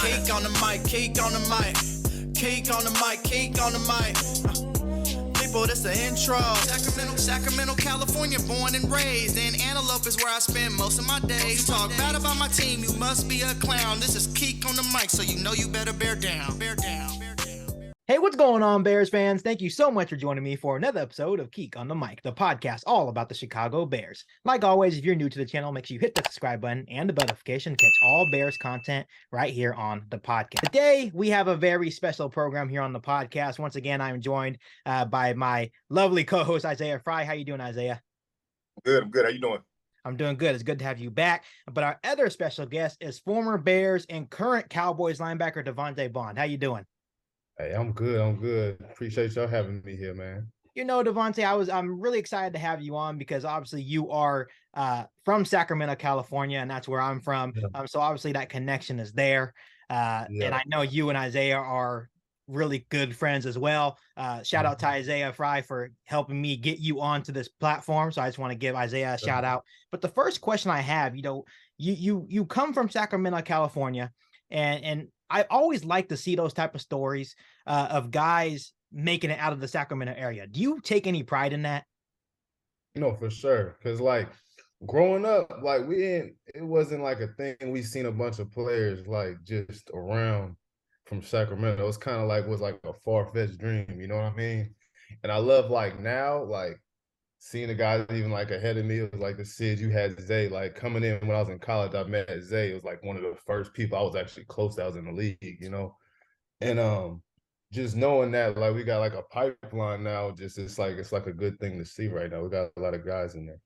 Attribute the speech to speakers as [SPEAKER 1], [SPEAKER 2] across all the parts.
[SPEAKER 1] Keek on the mic, keek on the mic, keek on the mic, keek on the mic. People, this the intro. Sacramento, California, born and raised. In Antelope is where I spend most of my days. Talk bad about my team, you must be a clown. This is Keek on the mic, so you know you better bear down. Bear down.
[SPEAKER 2] Hey, what's going on, Bears fans? Thank you so much for joining me for another episode of Keek on the Mic, the podcast all about the Chicago Bears. Like always, if you're new to the channel, make sure you hit the subscribe button and the bell notification to catch all Bears content right here on the podcast. Today, we have a very special program here on the podcast. Once again, I'm joined by my lovely co-host, Isaiah Fry. How you doing, Isaiah?
[SPEAKER 3] Good, I'm good. How you doing?
[SPEAKER 2] I'm doing good. It's good to have you back. But our other special guest is former Bears and current Cowboys linebacker Devante Bond. How you doing?
[SPEAKER 4] Hey, I'm good. Appreciate y'all having me here, man.
[SPEAKER 2] You know, Devante, I'm really excited to have you on because obviously you are from Sacramento, California, and that's where I'm from.
[SPEAKER 4] Yeah.
[SPEAKER 2] So obviously that connection is there. And I know you and Isaiah are really good friends as well. Shout out to Isaiah Fry for helping me get you onto this platform. So I just want to give Isaiah a shout out. But the first question I have, you know, you come from Sacramento, California, and I always like to see those type of stories of guys making it out of the Sacramento area. Do you take any pride in that?
[SPEAKER 4] No, for sure. Because, like, growing up, like, it wasn't like a thing. We seen a bunch of players, like, just around from Sacramento. It's kind of like was like a far-fetched dream, you know what I mean? And I love, like, now, like, seeing the guys even, like, ahead of me. It was like the Sid, you had Zay. Like, coming in when I was in college, I met Zay. It was, like, one of the first people I was actually close to. I was in the league, you know? And just knowing that, like, we got, like, a pipeline now, just it's like a good thing to see right now. We got a lot of guys in there.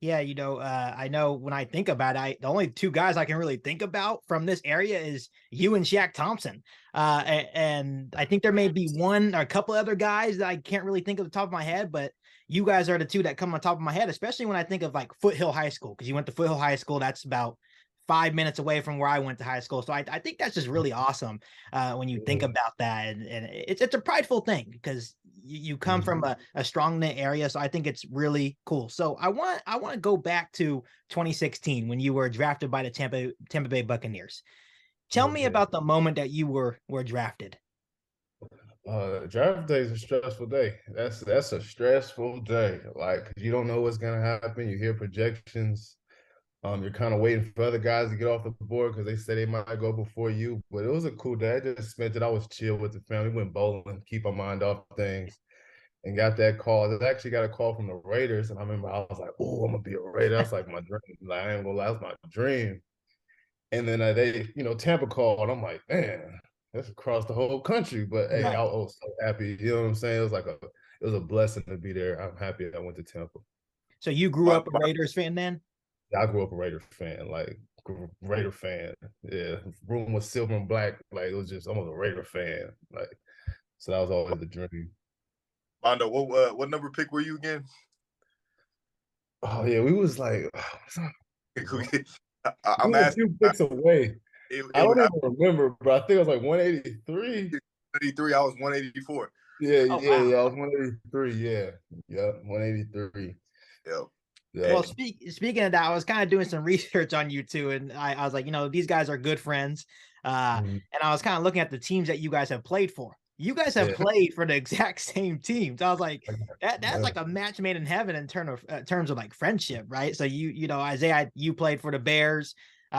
[SPEAKER 2] Yeah, you know, I know when I think about it, the only two guys I can really think about from this area is you and Shaq Thompson. And I think there may be one or a couple other guys that I can't really think of the top of my head, but you guys are the two that come on top of my head, especially when I think of like Foothill High School, because you went to Foothill High School. That's about 5 minutes away from where I went to high school. So I think that's just really awesome when you think about that. And it's a prideful thing because you come from a strong knit area. So I think it's really cool. So I want to go back to 2016 when you were drafted by the Tampa Bay Buccaneers. Tell me about the moment that you were drafted.
[SPEAKER 4] Draft day is a stressful day. That's a stressful day. Like, you don't know what's gonna happen. You hear projections. You're kind of waiting for other guys to get off the board because they say they might go before you. But it was a cool day. I just spent it. I was chill with the family. Went bowling, keep our mind off things, and got that call. I actually got a call from the Raiders, and I remember I was like, "Oh, I'm gonna be a Raider." That's like my dream. Like, I ain't gonna lie, that's my dream. And then they, Tampa called. I'm like, man, that's across the whole country. But hey, I was so happy. You know what I'm saying? It was a blessing to be there. I'm happy I went to Tampa.
[SPEAKER 2] So you grew up a Raiders fan then?
[SPEAKER 4] I grew up a Raider fan, Raider fan. Yeah, room was silver and black. Like, it was just, I'm a Raider fan. Like, so that was always the dream.
[SPEAKER 3] Mondo, what number pick were you again?
[SPEAKER 4] Oh yeah, we was like,
[SPEAKER 3] I'm asking.
[SPEAKER 4] A few picks away. I don't even remember, but I think it was like 183.
[SPEAKER 3] 183. I was 184.
[SPEAKER 4] Yeah, I was 183. Yeah, 183.
[SPEAKER 3] Yeah.
[SPEAKER 4] Yeah.
[SPEAKER 2] Well, speaking of that, I was kind of doing some research on you too, and I was like, these guys are good friends, and I was kind of looking at the teams that you guys have played for. You guys have played for the exact same teams. I was like, that's like a match made in heaven in terms of like friendship, right? So you know, Isaiah, you played for the Bears.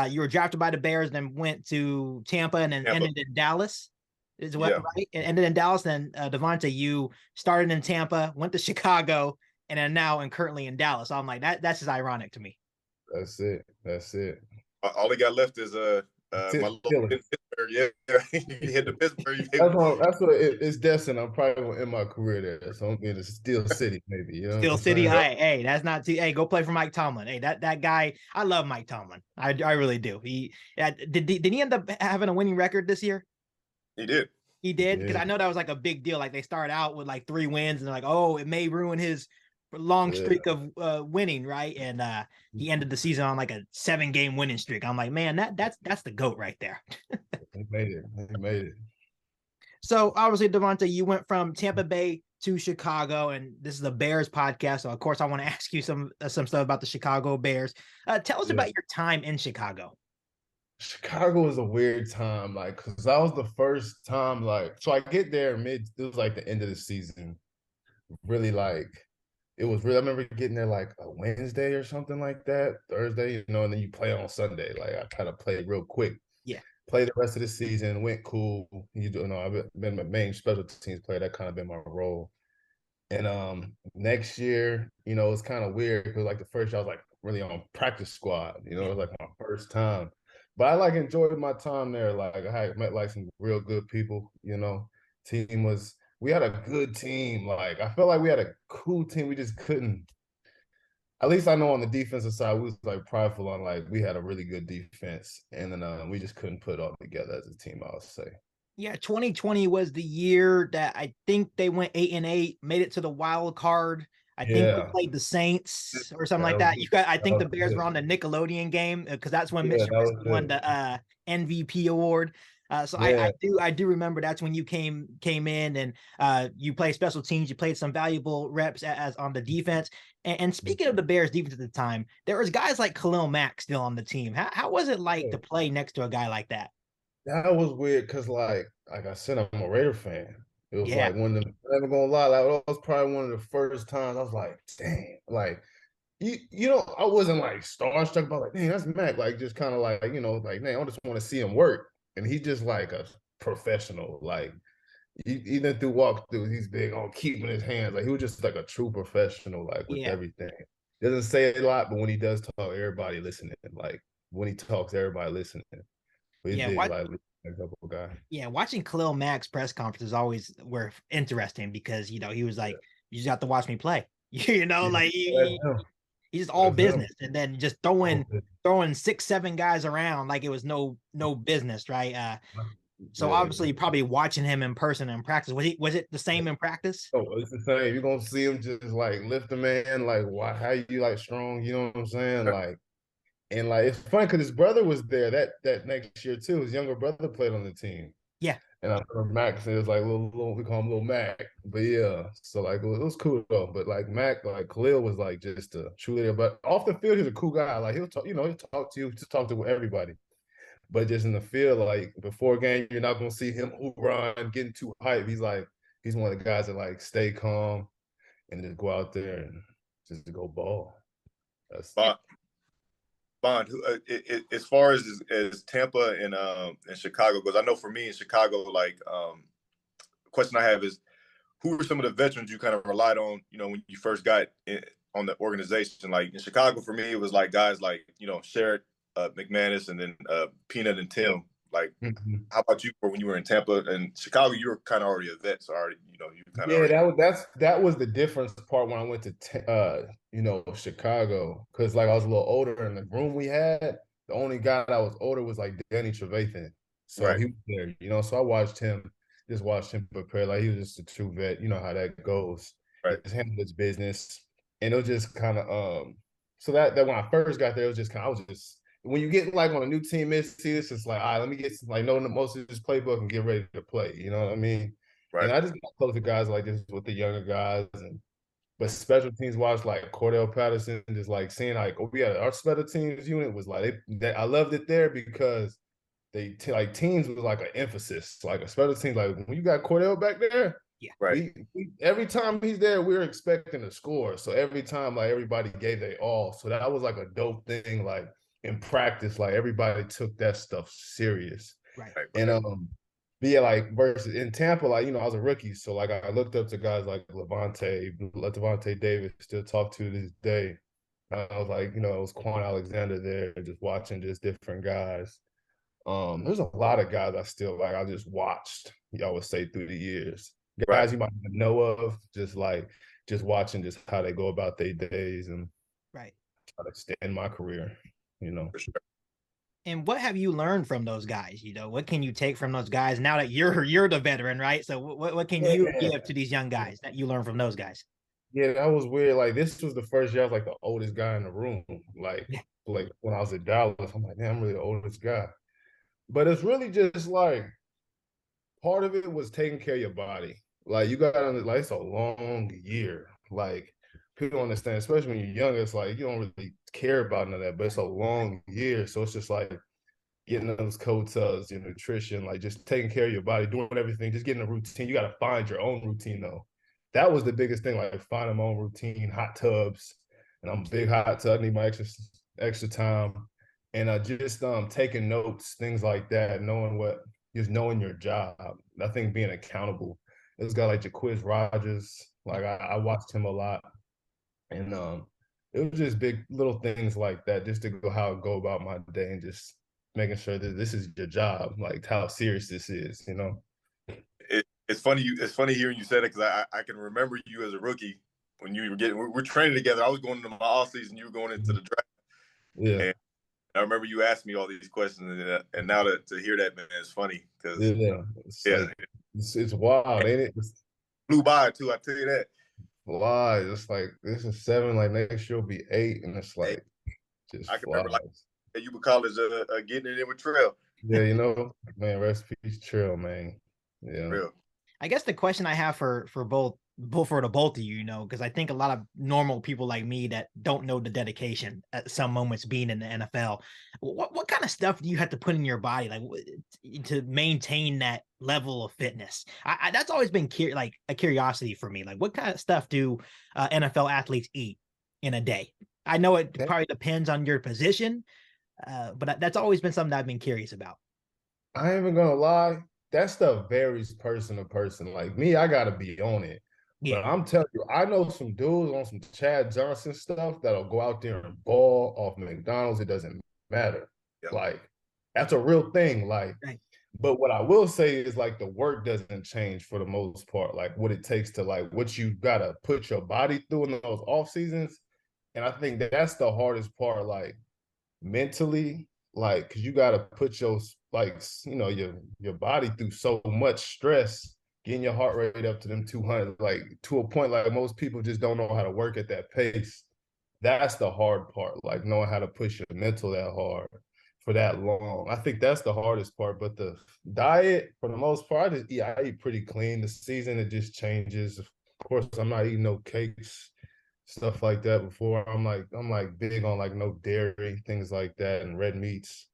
[SPEAKER 2] You were drafted by the Bears, then went to Tampa, and then ended in Dallas. Is what right? And ended in Dallas. Then Devante, you started in Tampa, went to Chicago, and then now and currently in Dallas. So I'm like, that's just ironic to me.
[SPEAKER 4] That's it.
[SPEAKER 3] All they got left is my little Pittsburgh. Yeah, you hit the Pittsburgh.
[SPEAKER 4] That's what it's destined. I'm probably gonna end my career there. So I'm in the Steel City, maybe. You know,
[SPEAKER 2] Steel City. Hey, that's not too. Hey, go play for Mike Tomlin. Hey, that guy. I love Mike Tomlin. I really do. Did he end up having a winning record this year?
[SPEAKER 3] He did.
[SPEAKER 2] He did, because I know that was like a big deal. Like, they started out with like 3 wins, and they're like, oh, it may ruin his long streak of winning, right? And he ended the season on like a 7-game winning streak. I'm like, man, that's the GOAT right there.
[SPEAKER 4] He made it.
[SPEAKER 2] So obviously, Devante, you went from Tampa Bay to Chicago, and this is the Bears podcast. So of course, I want to ask you some stuff about the Chicago Bears. Tell us about your time in Chicago.
[SPEAKER 4] Chicago was a weird time, like, because that was the first time, like, so I get there it was like the end of the season. Really, like, it was really, I remember getting there like a Wednesday or something like that, Thursday, and then you play on Sunday. Like, I kind of played real quick.
[SPEAKER 2] Yeah.
[SPEAKER 4] Played the rest of the season, went cool. I've been my main special teams player. That kind of been my role. And next year, it's kind of weird because like the first year I was like really on practice squad. It was like my first time. But I like enjoyed my time there. Like I had met like some real good people. We had a good team. Like I felt like we had a cool team. We just couldn't. At least I know on the defensive side, we was like prideful on like we had a really good defense, and then we just couldn't put it all together as a team. I would say.
[SPEAKER 2] Yeah, 2020 was the year that I think they went 8-8, made it to the wild card. I think we
[SPEAKER 4] Yeah,
[SPEAKER 2] played the Saints or something like
[SPEAKER 4] that was
[SPEAKER 2] that. I
[SPEAKER 4] that
[SPEAKER 2] think the
[SPEAKER 4] was
[SPEAKER 2] Bears
[SPEAKER 4] good.
[SPEAKER 2] were on the Nickelodeon game because that's when Mitch
[SPEAKER 4] Yeah, that was
[SPEAKER 2] Trubisky won
[SPEAKER 4] good.
[SPEAKER 2] the MVP award. So
[SPEAKER 4] Yeah,
[SPEAKER 2] I do remember that's when you came in and you played special teams. You played some valuable reps as on the defense. And speaking of the Bears defense at the time, there was guys like Khalil Mack still on the team. How was it like to play next to a guy like that?
[SPEAKER 4] that was weird because like I said, I'm a Raider fan. It was
[SPEAKER 2] Yeah,
[SPEAKER 4] like one of the, I'm never gonna lie, like that was probably one of the first times I was like, dang, like I wasn't like starstruck, but like, dang, that's Mac. Like just kind of like, man, I just want to see him work. And he's just like a professional. Like even through walkthroughs, he's big on keeping his hands. Like he was just like a true professional, like with
[SPEAKER 2] yeah.
[SPEAKER 4] everything. Doesn't say a lot, but when he does talk, everybody listening. Like when he talks, everybody listening. But he's
[SPEAKER 2] Yeah,
[SPEAKER 4] big,
[SPEAKER 2] what
[SPEAKER 4] like a couple guy.
[SPEAKER 2] Yeah, watching Khalil Mack's press conferences always were interesting because he was
[SPEAKER 4] Yeah.
[SPEAKER 2] like, "You just have to watch me play."
[SPEAKER 4] Yeah.
[SPEAKER 2] Like
[SPEAKER 4] That's him.
[SPEAKER 2] he's just all
[SPEAKER 4] That's him.
[SPEAKER 2] business, and then just
[SPEAKER 4] Oh,
[SPEAKER 2] throwing 6, 7 guys around like it was no business, right? So
[SPEAKER 4] yeah.
[SPEAKER 2] obviously, probably watching him in person in practice was it the same in practice?
[SPEAKER 4] Oh, it's the same. You're gonna see him just like lift a man, like why how you like strong, you know what I'm saying? Like and like it's funny because his brother was there that next year too. His younger brother played on the team.
[SPEAKER 2] Yeah,
[SPEAKER 4] And I remember Max, it was like little we call him little Mac. But yeah, so like it was cool though. But like Mac, like Khalil was like just a true leader. But off the field, he's a cool guy. Like he'll talk, he'll talk to you, just talk to everybody. But just in the field, like before game, you're not gonna see him run, getting too hype. He's one of the guys that like stay calm and just go out there and just go ball. That's
[SPEAKER 3] Bond, Bond as far as Tampa and Chicago goes, I know for me in Chicago, like question I have is who are some of the veterans you kind of relied on, when you first got on the organization? Like in Chicago, for me, it was like guys like, Sherrod, McManus, and then Peanut and Tim. Like, how about you when you were in Tampa and Chicago? You were kind of already a vet, so already, you kind of
[SPEAKER 4] yeah,
[SPEAKER 3] already.
[SPEAKER 4] that was the difference part when I went to Chicago because like I was a little older and the room we had, the only guy that was older was like Danny Trevathan, so
[SPEAKER 3] Right,
[SPEAKER 4] he was there. So I watched him prepare like he was just a true vet. You know how that goes.
[SPEAKER 3] right,
[SPEAKER 4] Just handled his business, and it was just kind of So that when I first got there, it was just kind of I was just when you get like on a new team mid-season, it's just like, all right, let me get some, like know most of this playbook and get ready to play. You know what I mean?
[SPEAKER 3] right.
[SPEAKER 4] And I just got close to guys like this with the younger guys, but special teams watch like Cordell Patterson, just like seeing like our special teams unit was like I loved it there because like teams was like an emphasis, like a special teams like when you got Cordell back there,
[SPEAKER 2] yeah,
[SPEAKER 3] Right.
[SPEAKER 4] we every time he's there, we're expecting to score. So every time like everybody gave their all. So that was like a dope thing. Like in practice, like everybody took that stuff serious.
[SPEAKER 2] right.
[SPEAKER 3] Right,
[SPEAKER 4] And
[SPEAKER 3] right.
[SPEAKER 4] but yeah, like versus in Tampa, like I was a rookie, so like I looked up to guys like Devante Davis, still talk to this day. I was like, it was Quan Alexander there, just watching just different guys. There's a lot of guys I still like. I just watched, y'all would say through the years,
[SPEAKER 3] Right.
[SPEAKER 4] guys you might not know of, just watching just how they go about their days and
[SPEAKER 2] Right.
[SPEAKER 4] try to extend my career.
[SPEAKER 3] For sure.
[SPEAKER 2] And what have you learned from those guys? What can you take from those guys now that you're the veteran, right? So what can you
[SPEAKER 4] Yeah.
[SPEAKER 2] give to these young guys that you learn from those guys?
[SPEAKER 4] Yeah, that was weird. Like this was the first year I was like the oldest guy in the room. Like
[SPEAKER 2] Yeah,
[SPEAKER 4] like when I was at Dallas, I'm like, man, I'm really the oldest guy. But it's really just like part of it was taking care of your body. Like you got to like it's a long year. Like people don't understand, especially when you're younger. It's like you don't really care about none of that, but it's a long year. So it's just like getting those coattails, your nutrition, like just taking care of your body, doing everything, just getting a routine. You got to find your own routine though. That was the biggest thing, like finding my own routine, hot tubs. And I'm a big hot tub, I need my extra time. And just taking notes, things like that, just knowing your job. I think being accountable. This guy like Jaquiz Rogers, like I watched him a lot. And it was just big little things like that, just to go about my day and just making sure that this is your job, like how serious this is, you know.
[SPEAKER 3] It's funny hearing you say that, because I can remember you as a rookie when you were we're training together. I was going into my off season, you were going into the draft.
[SPEAKER 4] Yeah.
[SPEAKER 3] And I remember you asked me all these questions, and now to hear that, man, it's funny because
[SPEAKER 4] it's wild, ain't it? It's
[SPEAKER 3] flew by too. I tell you that.
[SPEAKER 4] Flies. It's like this is 7, like next year will be 8, and it's like just
[SPEAKER 3] I can
[SPEAKER 4] flies.
[SPEAKER 3] remember like you would call it getting it in with Trail.
[SPEAKER 4] Yeah, you know, man, rest peace, Trail, man. Yeah.
[SPEAKER 3] Real.
[SPEAKER 2] I guess the question I have for both for the both of you, you know, because I think a lot of normal people like me that don't know the dedication at some moments being in the NFL, what kind of stuff do you have to put in your body like to maintain that level of fitness? That's always been like a curiosity for me. Like, what kind of stuff do NFL athletes eat in a day? I know it probably depends on your position, but that's always been something that I've been curious about.
[SPEAKER 4] I ain't even gonna lie, that stuff varies person to person. Like me, I gotta be on it.
[SPEAKER 2] Yeah.
[SPEAKER 4] But I'm telling you, I know some dudes on some Chad Johnson stuff that'll go out there and ball off McDonald's. It doesn't matter.
[SPEAKER 3] Yep.
[SPEAKER 4] Like, that's a real thing. Like,
[SPEAKER 2] right.
[SPEAKER 4] But what I will say is like the work doesn't change for the most part. Like what it takes to like what you gotta put your body through in those off seasons. And I think that's the hardest part, like mentally, like because you gotta put your your body through so much stress, getting your heart rate up to them 200, like to a point like most people just don't know how to work at that pace. That's the hard part, like knowing how to push your mental that hard for that long. I think that's the hardest part. But the diet, for the most part, I eat pretty clean. The season, it just changes. Of course, I'm not eating no cakes, stuff like that before. I'm like big on like no dairy, things like that, and red meats,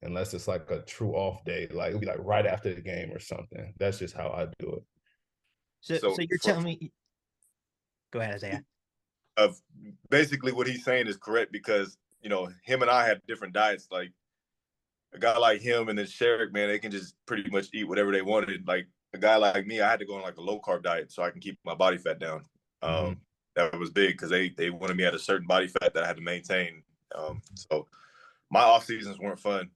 [SPEAKER 4] unless it's like a true off day. Like it'll be like right after the game or something. That's just how I do it.
[SPEAKER 2] So you're telling me, go ahead, Isaiah.
[SPEAKER 3] Basically what he's saying is correct, because him and I had different diets. Like a guy like him and then Sherrick, man, they can just pretty much eat whatever they wanted. Like a guy like me, I had to go on like a low carb diet so I can keep my body fat down. That was big because they wanted me at a certain body fat that I had to maintain. So my off seasons weren't fun.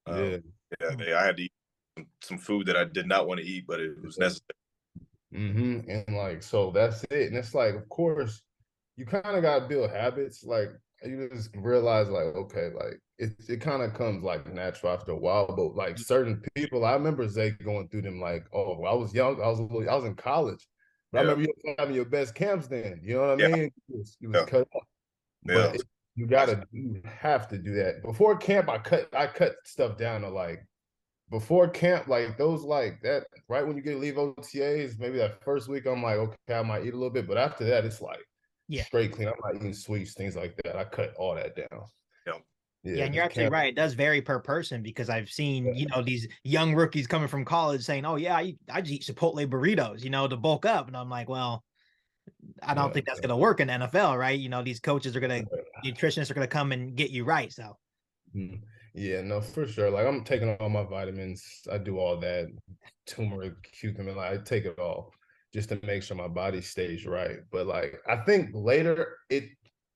[SPEAKER 3] I had to eat some food that I did not want to eat, but it was necessary.
[SPEAKER 4] And like, so that's it. And it's like, of course, you kind of got to build habits. Like you just realize like, okay, like it kind of comes like natural after a while. But like certain people, I remember Zay going through them like, oh, I was young, I was in college. But I remember you having your best camps then. You know what I mean? You was cut up. But you have to do that. Before camp, I cut stuff down to like before camp, like those like that, right when you get to leave OTAs, maybe that first week, I'm like, okay, I might eat a little bit. But after that, it's like straight clean. I'm not eating sweets, things like that. I cut all that down.
[SPEAKER 2] Yeah, and you're absolutely right. It does vary per person, because I've seen, these young rookies coming from college saying, oh, yeah, I just eat Chipotle burritos, to bulk up. And I'm like, well, I don't think that's going to work in the NFL, right? These coaches are going to, nutritionists are going to come and get you right. So.
[SPEAKER 4] Yeah, no, for sure. Like I'm taking all my vitamins. I do all that, turmeric, cucumber, like I take it all just to make sure my body stays right. But like I think later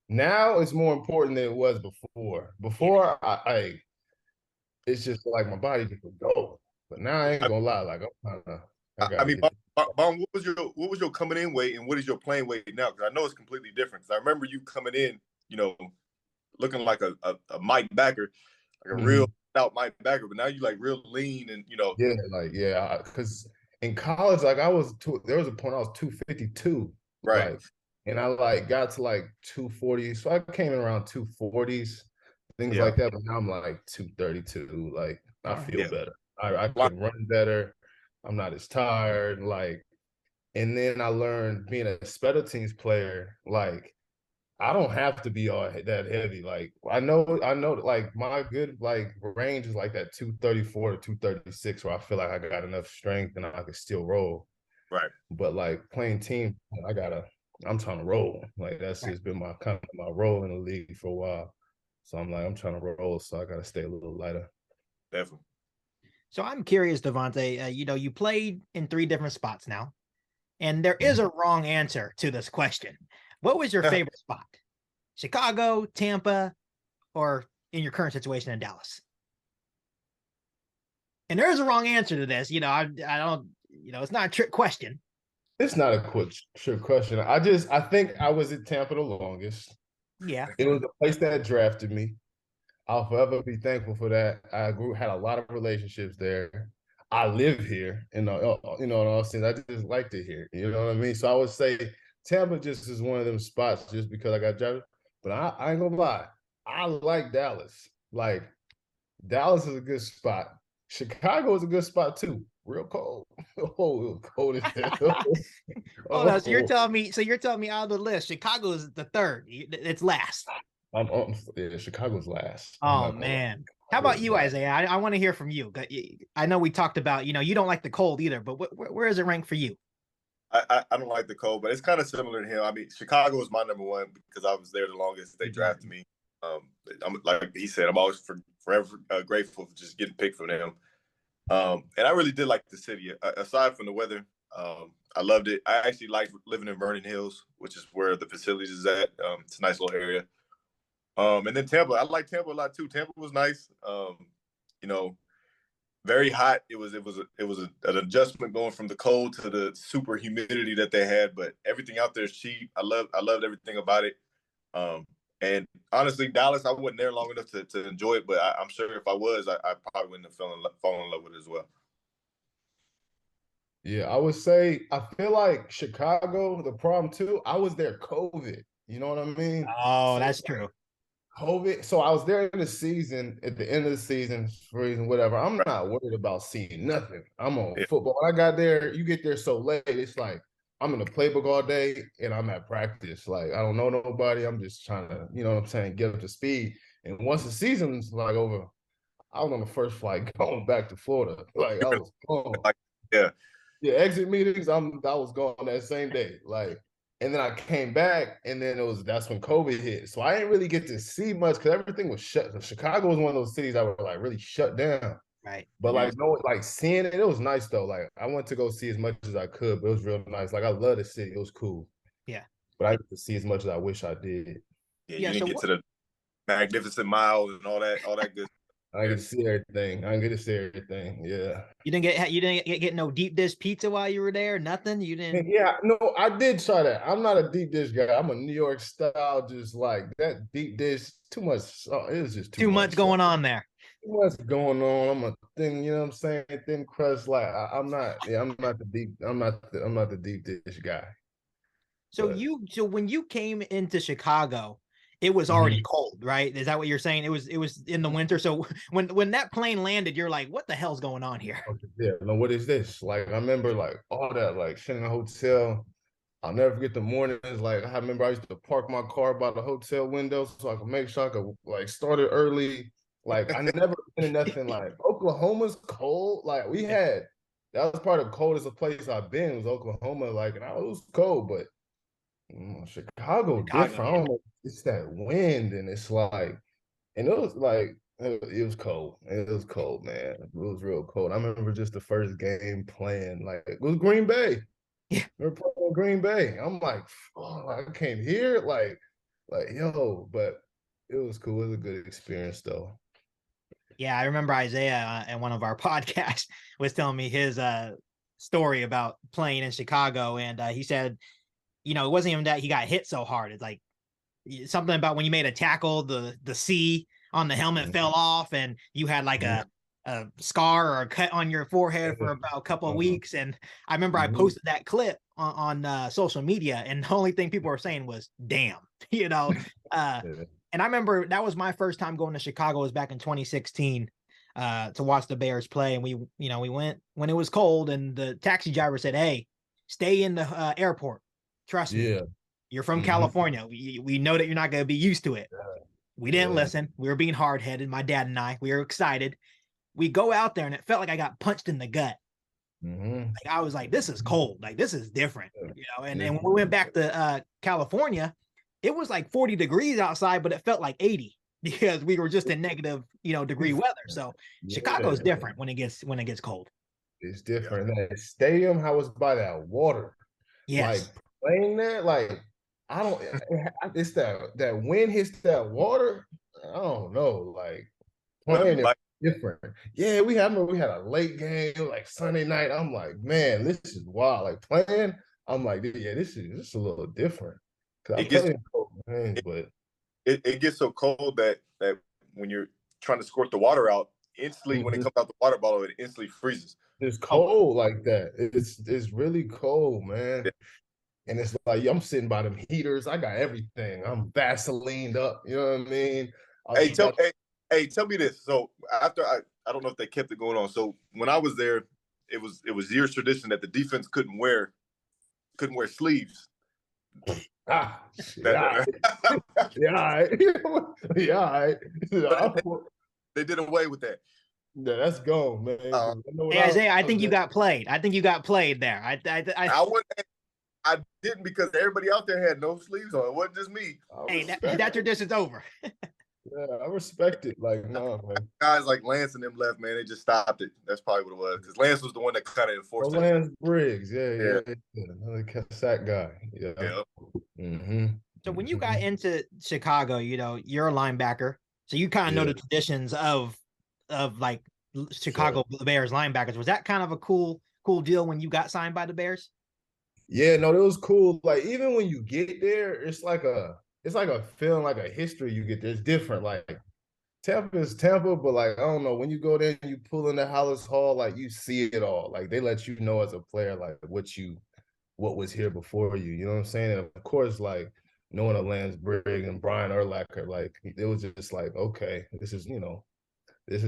[SPEAKER 4] now it's more important than it was before. Before I it's just like my body can go. But now I ain't gonna lie, like I'm kind of
[SPEAKER 3] I mean, Bon, what was your coming in weight and what is your playing weight now? Because I know it's completely different. Because I remember you coming in, looking like a Mike Backer, like a real stout Mike Backer, but now you like real lean and
[SPEAKER 4] because in college, like there was a point I was 252,
[SPEAKER 3] right?
[SPEAKER 4] Like, and I like got to like 240, so I came in around 240s, things like that. But now I'm like 232. Like I feel better. I can run better. I'm not as tired. Like, and then I learned being a special teams player, like I don't have to be all that heavy. Like I know that, like my good like range is like that 234 to 236 where I feel like I got enough strength and I can still roll.
[SPEAKER 3] Right.
[SPEAKER 4] But like playing team, I'm trying to roll. Like that's
[SPEAKER 2] Right.
[SPEAKER 4] just been my kind of my role in the league for a while. So I'm trying to roll, so I gotta stay a little lighter.
[SPEAKER 3] Definitely.
[SPEAKER 2] So I'm curious, Devante, you played in 3 different spots now, and there is a wrong answer to this question. What was your favorite spot? Chicago, Tampa, or in your current situation in Dallas? And there is a wrong answer to this. I don't, it's not a trick question.
[SPEAKER 4] It's not a quick trick question. I think I was at Tampa the longest.
[SPEAKER 2] Yeah.
[SPEAKER 4] It was the place that drafted me. I'll forever be thankful for that. Had a lot of relationships there. I live here, in Austin. I just liked it here. You know what I mean? So I would say Tampa just is one of them spots just because I got drafted. But I ain't gonna lie, I like Dallas. Like Dallas is a good spot. Chicago is a good spot too. Real cold. Oh, it was cold as hell.
[SPEAKER 2] Hold on. So you're
[SPEAKER 4] Oh,
[SPEAKER 2] telling me out of the list, Chicago is the third. It's last.
[SPEAKER 4] yeah, Chicago's last. I'm
[SPEAKER 2] Oh
[SPEAKER 4] not gonna lie.
[SPEAKER 2] man. How about you, Isaiah? I want to hear from you. I know we talked about, you don't like the cold either, but where is it ranked for you?
[SPEAKER 3] I don't like the cold, but it's kind of similar to him. I mean, Chicago is my number one because I was there the longest. They drafted me. I'm like he said, I'm always forever grateful for just getting picked from them. And I really did like the city. Aside from the weather, I loved it. I actually liked living in Vernon Hills, which is where the facilities is at. It's a nice little area. And then Tampa, I like Tampa a lot too. Tampa was nice. Very hot. It was an adjustment going from the cold to the super humidity that they had, but everything out there is cheap. I loved everything about it. And honestly, Dallas, I wasn't there long enough to enjoy it, but I'm sure if I was, I probably wouldn't have fallen in love with it as well.
[SPEAKER 4] Yeah, I would say I feel like Chicago, the problem too, I was there COVID. You know what I mean?
[SPEAKER 2] Oh,
[SPEAKER 4] So
[SPEAKER 2] that's true.
[SPEAKER 4] COVID. So I was there in the season, at the end of the season, for reason, whatever. I'm not worried about seeing nothing. I'm on
[SPEAKER 3] Yeah.
[SPEAKER 4] football. When I got there, you get there so late, it's like I'm in the playbook all day and I'm at practice. Like I don't know nobody. I'm just trying to, you know what I'm saying, get up to speed. And once the season's like over, I was on the first flight going back to Florida. Like I was gone.
[SPEAKER 3] Yeah.
[SPEAKER 4] Yeah, exit meetings. I was gone that same day. Like, and then I came back, and then that's when COVID hit. So I didn't really get to see much because everything was shut. Chicago was one of those cities that were like really shut down.
[SPEAKER 2] Right.
[SPEAKER 4] But like seeing it, it was nice though. Like I went to go see as much as I could, but it was real nice. Like I love the city. It was cool.
[SPEAKER 2] Yeah.
[SPEAKER 4] But I get to see as much as I wish I did.
[SPEAKER 3] Yeah, you didn't get to the Magnificent Mile and all that good.
[SPEAKER 4] I get to see everything. I get to see everything. Yeah.
[SPEAKER 2] You didn't get no deep dish pizza while you were there. Nothing. You didn't.
[SPEAKER 4] Yeah, no, I did try that. I'm not a deep dish guy. I'm a New York style, just like that deep dish. Too much. It was just
[SPEAKER 2] too much going on there.
[SPEAKER 4] Too much going on. I'm a thin, you know what I'm saying? Thin crust. Like I'm not. Yeah, I'm not the deep dish guy.
[SPEAKER 2] So when you came into Chicago, it was already cold, right? Is that what you're saying? It was in the winter. So when that plane landed, you're like, what the hell's going on here?
[SPEAKER 4] Yeah, no, what is this? Like I remember like all that, like sitting in a hotel. I'll never forget the mornings. Like I remember I used to park my car by the hotel window so I could make sure I could like start it early. Like I never been in nothing like Oklahoma's cold. Like that was part of the coldest place I've been was Oklahoma. Like and it was cold, but Chicago different. I don't know. It's that wind, and it's like, and it was like it was cold. It was cold, man. It was real cold. I remember just the first game playing. Like it was Green Bay.
[SPEAKER 2] Yeah,
[SPEAKER 4] we're playing Green Bay. I'm like, oh, I came here, like yo, but it was cool. It was a good experience, though.
[SPEAKER 2] Yeah, I remember Isaiah in one of our podcasts was telling me his story about playing in Chicago, and he said, it wasn't even that he got hit so hard. It's like something about when you made a tackle, the C on the helmet fell off, and you had like a scar or a cut on your forehead for about a couple of weeks. And I remember I posted that clip on social media, and the only thing people were saying was, "Damn," And I remember that was my first time going to Chicago. It was back in 2016 to watch the Bears play, and we went when it was cold, and the taxi driver said, "Hey, stay in the airport. Trust me." You're from California. We know that you're not going to be used to it. We didn't listen. We were being hard headed. My dad and I, we were excited. We go out there and it felt like I got punched in the gut. Like I was like, this is cold. Like this is different, you know. And when we went back to California, it was like 40 degrees outside, but it felt like 80 because we were just in negative, degree weather. So Chicago is different when it gets cold.
[SPEAKER 4] It's different. That stadium, how it's by that water.
[SPEAKER 2] Yes.
[SPEAKER 4] Like playing there, like I don't. It's that wind hits that water. I don't know. Like playing it different. Yeah, we had a late game like Sunday night. I'm like, man, this is wild. Like playing, I'm like, yeah, this is a little different. Cause
[SPEAKER 3] it gets so cold that when you're trying to squirt the water out, instantly when it comes out the water bottle, it instantly freezes.
[SPEAKER 4] It's cold like that. It's really cold, man. Yeah. And it's like I'm sitting by them heaters. I got everything. I'm Vaselined up. You know what I mean?
[SPEAKER 3] Hey, tell me this. So after I don't know if they kept it going on. So when I was there, it was years tradition that the defense couldn't wear sleeves.
[SPEAKER 4] Yeah.
[SPEAKER 3] They did away with that.
[SPEAKER 4] Yeah, that's gone, man.
[SPEAKER 2] Hey, Isaiah, I think you got played. I think you got played there.
[SPEAKER 3] I didn't because everybody out there had no sleeves on. It wasn't just me.
[SPEAKER 2] Hey, that tradition's over.
[SPEAKER 4] Yeah, I respect it. Like, no, man.
[SPEAKER 3] Guys like Lance and them left, man. They just stopped it. That's probably what it was. Because Lance was the one that kind of enforced it.
[SPEAKER 4] Lance Briggs, yeah. Another sack guy. Yeah.
[SPEAKER 2] So when you got into Chicago, you're a linebacker. So you kind of know the traditions of like Chicago Bears linebackers. Was that kind of a cool deal when you got signed by the Bears?
[SPEAKER 4] Yeah, no, it was cool. Like even when you get there, it's like a feeling, like a history you get there. It's different. Like Tampa is Tampa, but like I don't know, when you go there and you pull into Hallis Hall, like you see it all. Like they let you know as a player, like what was here before you. You know what I'm saying? And of course, like knowing a Lance Briggs and Brian Urlacher, like it was just like, okay, this is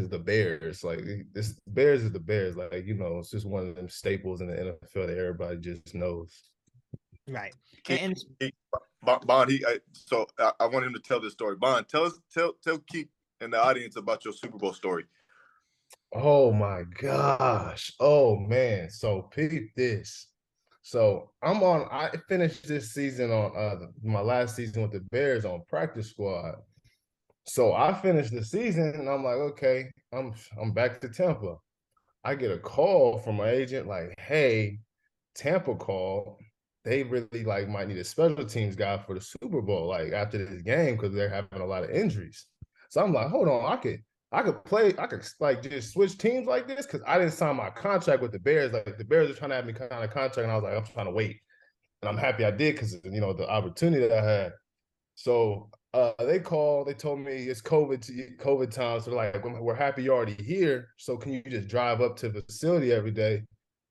[SPEAKER 4] the Bears. Like this Bears is the Bears. Like, it's just one of them staples in the NFL that everybody just knows.
[SPEAKER 2] Right.
[SPEAKER 3] Bond, so I want him to tell this story. Bond, tell Keith and the audience about your Super Bowl story.
[SPEAKER 4] Oh my gosh. Oh man. So peep this. So I finished this season on my last season with the Bears on practice squad. So I finished the season and I'm like, okay, I'm back to Tampa. I get a call from my agent like, hey, Tampa called. They really might need a special teams guy for the Super Bowl, like after this game, because they're having a lot of injuries. So I'm like, hold on, I could play, I could just switch teams like this, because I didn't sign my contract with the Bears. Like the Bears are trying to have me kind of contract, and I was like, I'm trying to wait. And I'm happy I did because the opportunity that I had. So they called, they told me it's COVID time. So they're like, we're happy you're already here. So can you just drive up to the facility every day?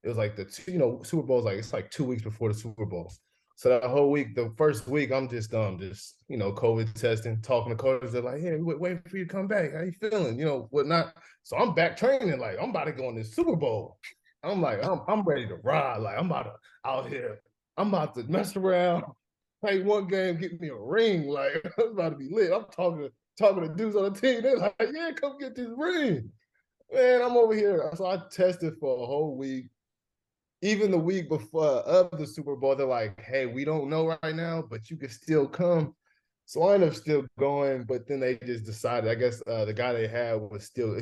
[SPEAKER 4] It was like Super Bowl's it's like 2 weeks before the Super Bowl. So that whole week, the first week, I'm just COVID testing, talking to coaches. They're like, hey, we're waiting for you to come back. How you feeling? Whatnot. So I'm back training, like I'm about to go in this Super Bowl. I'm like, I'm ready to ride. Like I'm about to out here. I'm about to mess around. Play one game, get me a ring. Like I'm about to be lit. I'm talking to dudes on the team. They're like, yeah, come get this ring. Man, I'm over here. So I tested for a whole week. Even the week before of the Super Bowl, they're like, hey, we don't know right now, but you can still come. So I ended up still going, but then they just decided, I guess the guy they had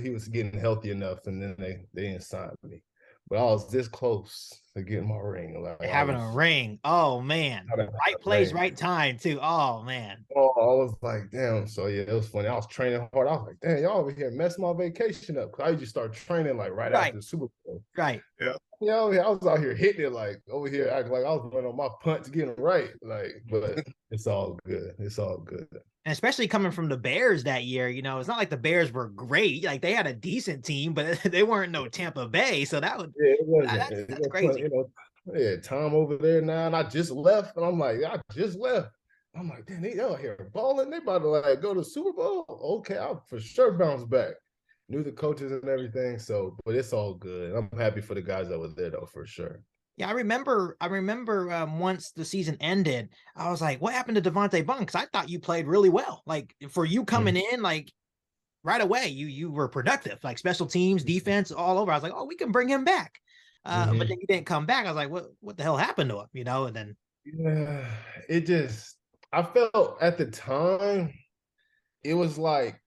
[SPEAKER 4] he was getting healthy enough, and then they didn't sign me. But I was this close to getting my ring.
[SPEAKER 2] Having a ring. Oh, man. Right place, right time, too. Oh, man.
[SPEAKER 4] Oh, I was like, damn. So, yeah, it was funny. I was training hard. I was like, damn, y'all over here messing my vacation up. Because I usually start training, right after the Super Bowl.
[SPEAKER 2] Right.
[SPEAKER 3] Yeah.
[SPEAKER 4] I was out here hitting it, over here acting like I was running on my punch, getting it right. But it's all good. It's all good.
[SPEAKER 2] And especially coming from the Bears that year, it's not like the Bears were great. Like they had a decent team, but they weren't no Tampa Bay. So that would that's crazy.
[SPEAKER 4] Tom over there now, and I just left, and I'm like, I just left. I'm like, damn, they out here balling. They about to go to Super Bowl. Okay, I'll for sure bounce back. Knew the coaches and everything, but it's all good. I'm happy for the guys that were there though, for sure.
[SPEAKER 2] Yeah, I remember once the season ended, I was like, what happened to Devante Bunk? Because I thought you played really well. Like for you coming in, like right away, you were productive, like special teams, defense, all over. I was like, oh, we can bring him back. But then you didn't come back. I was like, what the hell happened to him? And then
[SPEAKER 4] Yeah, it just I felt at the time it was like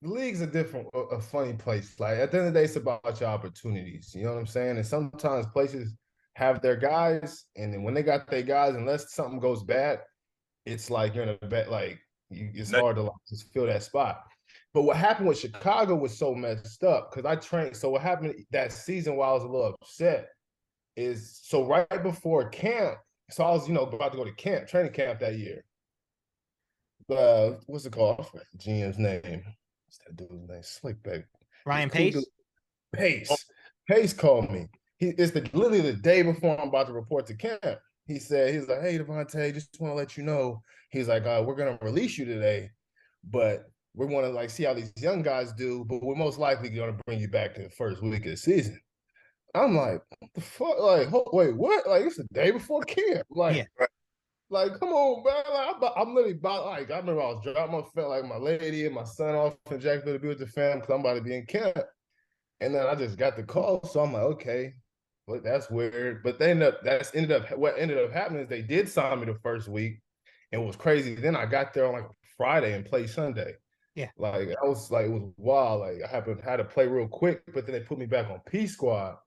[SPEAKER 4] the league's a funny place. Like at the end of the day, it's about your opportunities. You know what I'm saying? And sometimes places have their guys, and then when they got their guys, unless something goes bad, it's like you're in a bet. Like it's hard to like, just fill that spot. But what happened with Chicago was so messed up because I trained. So what happened that season while I was a little upset is so right before camp. So I was, about to go to camp, training camp that year. What's it called? I forgot the GM's name. What's that dude's name? Slickback.
[SPEAKER 2] Ryan
[SPEAKER 4] Cool
[SPEAKER 2] Pace.
[SPEAKER 4] dude. Pace. Pace called me. It's literally the day before I'm about to report to camp. He's like, hey, Devante, just want to let you know. He's like, we're gonna release you today, but we want to like see how these young guys do, but we're most likely gonna bring you back in the first week of the season. I'm like, what the fuck? Like, wait, what? Like, it's the day before camp. Like,
[SPEAKER 2] Yeah.
[SPEAKER 4] like, come on, man. Like, I'm literally about like I remember I was dropping my lady and my son off in Jacksonville to be with the fam because I'm about to be in camp. And then I just got the call. So I'm like, okay, well, that's weird. But what ended up happening is they did sign me the first week. And it was crazy. Then I got there on like Friday and played Sunday.
[SPEAKER 2] Yeah.
[SPEAKER 4] Like I was like, it was wild. Like I had to play real quick, but then they put me back on P squad.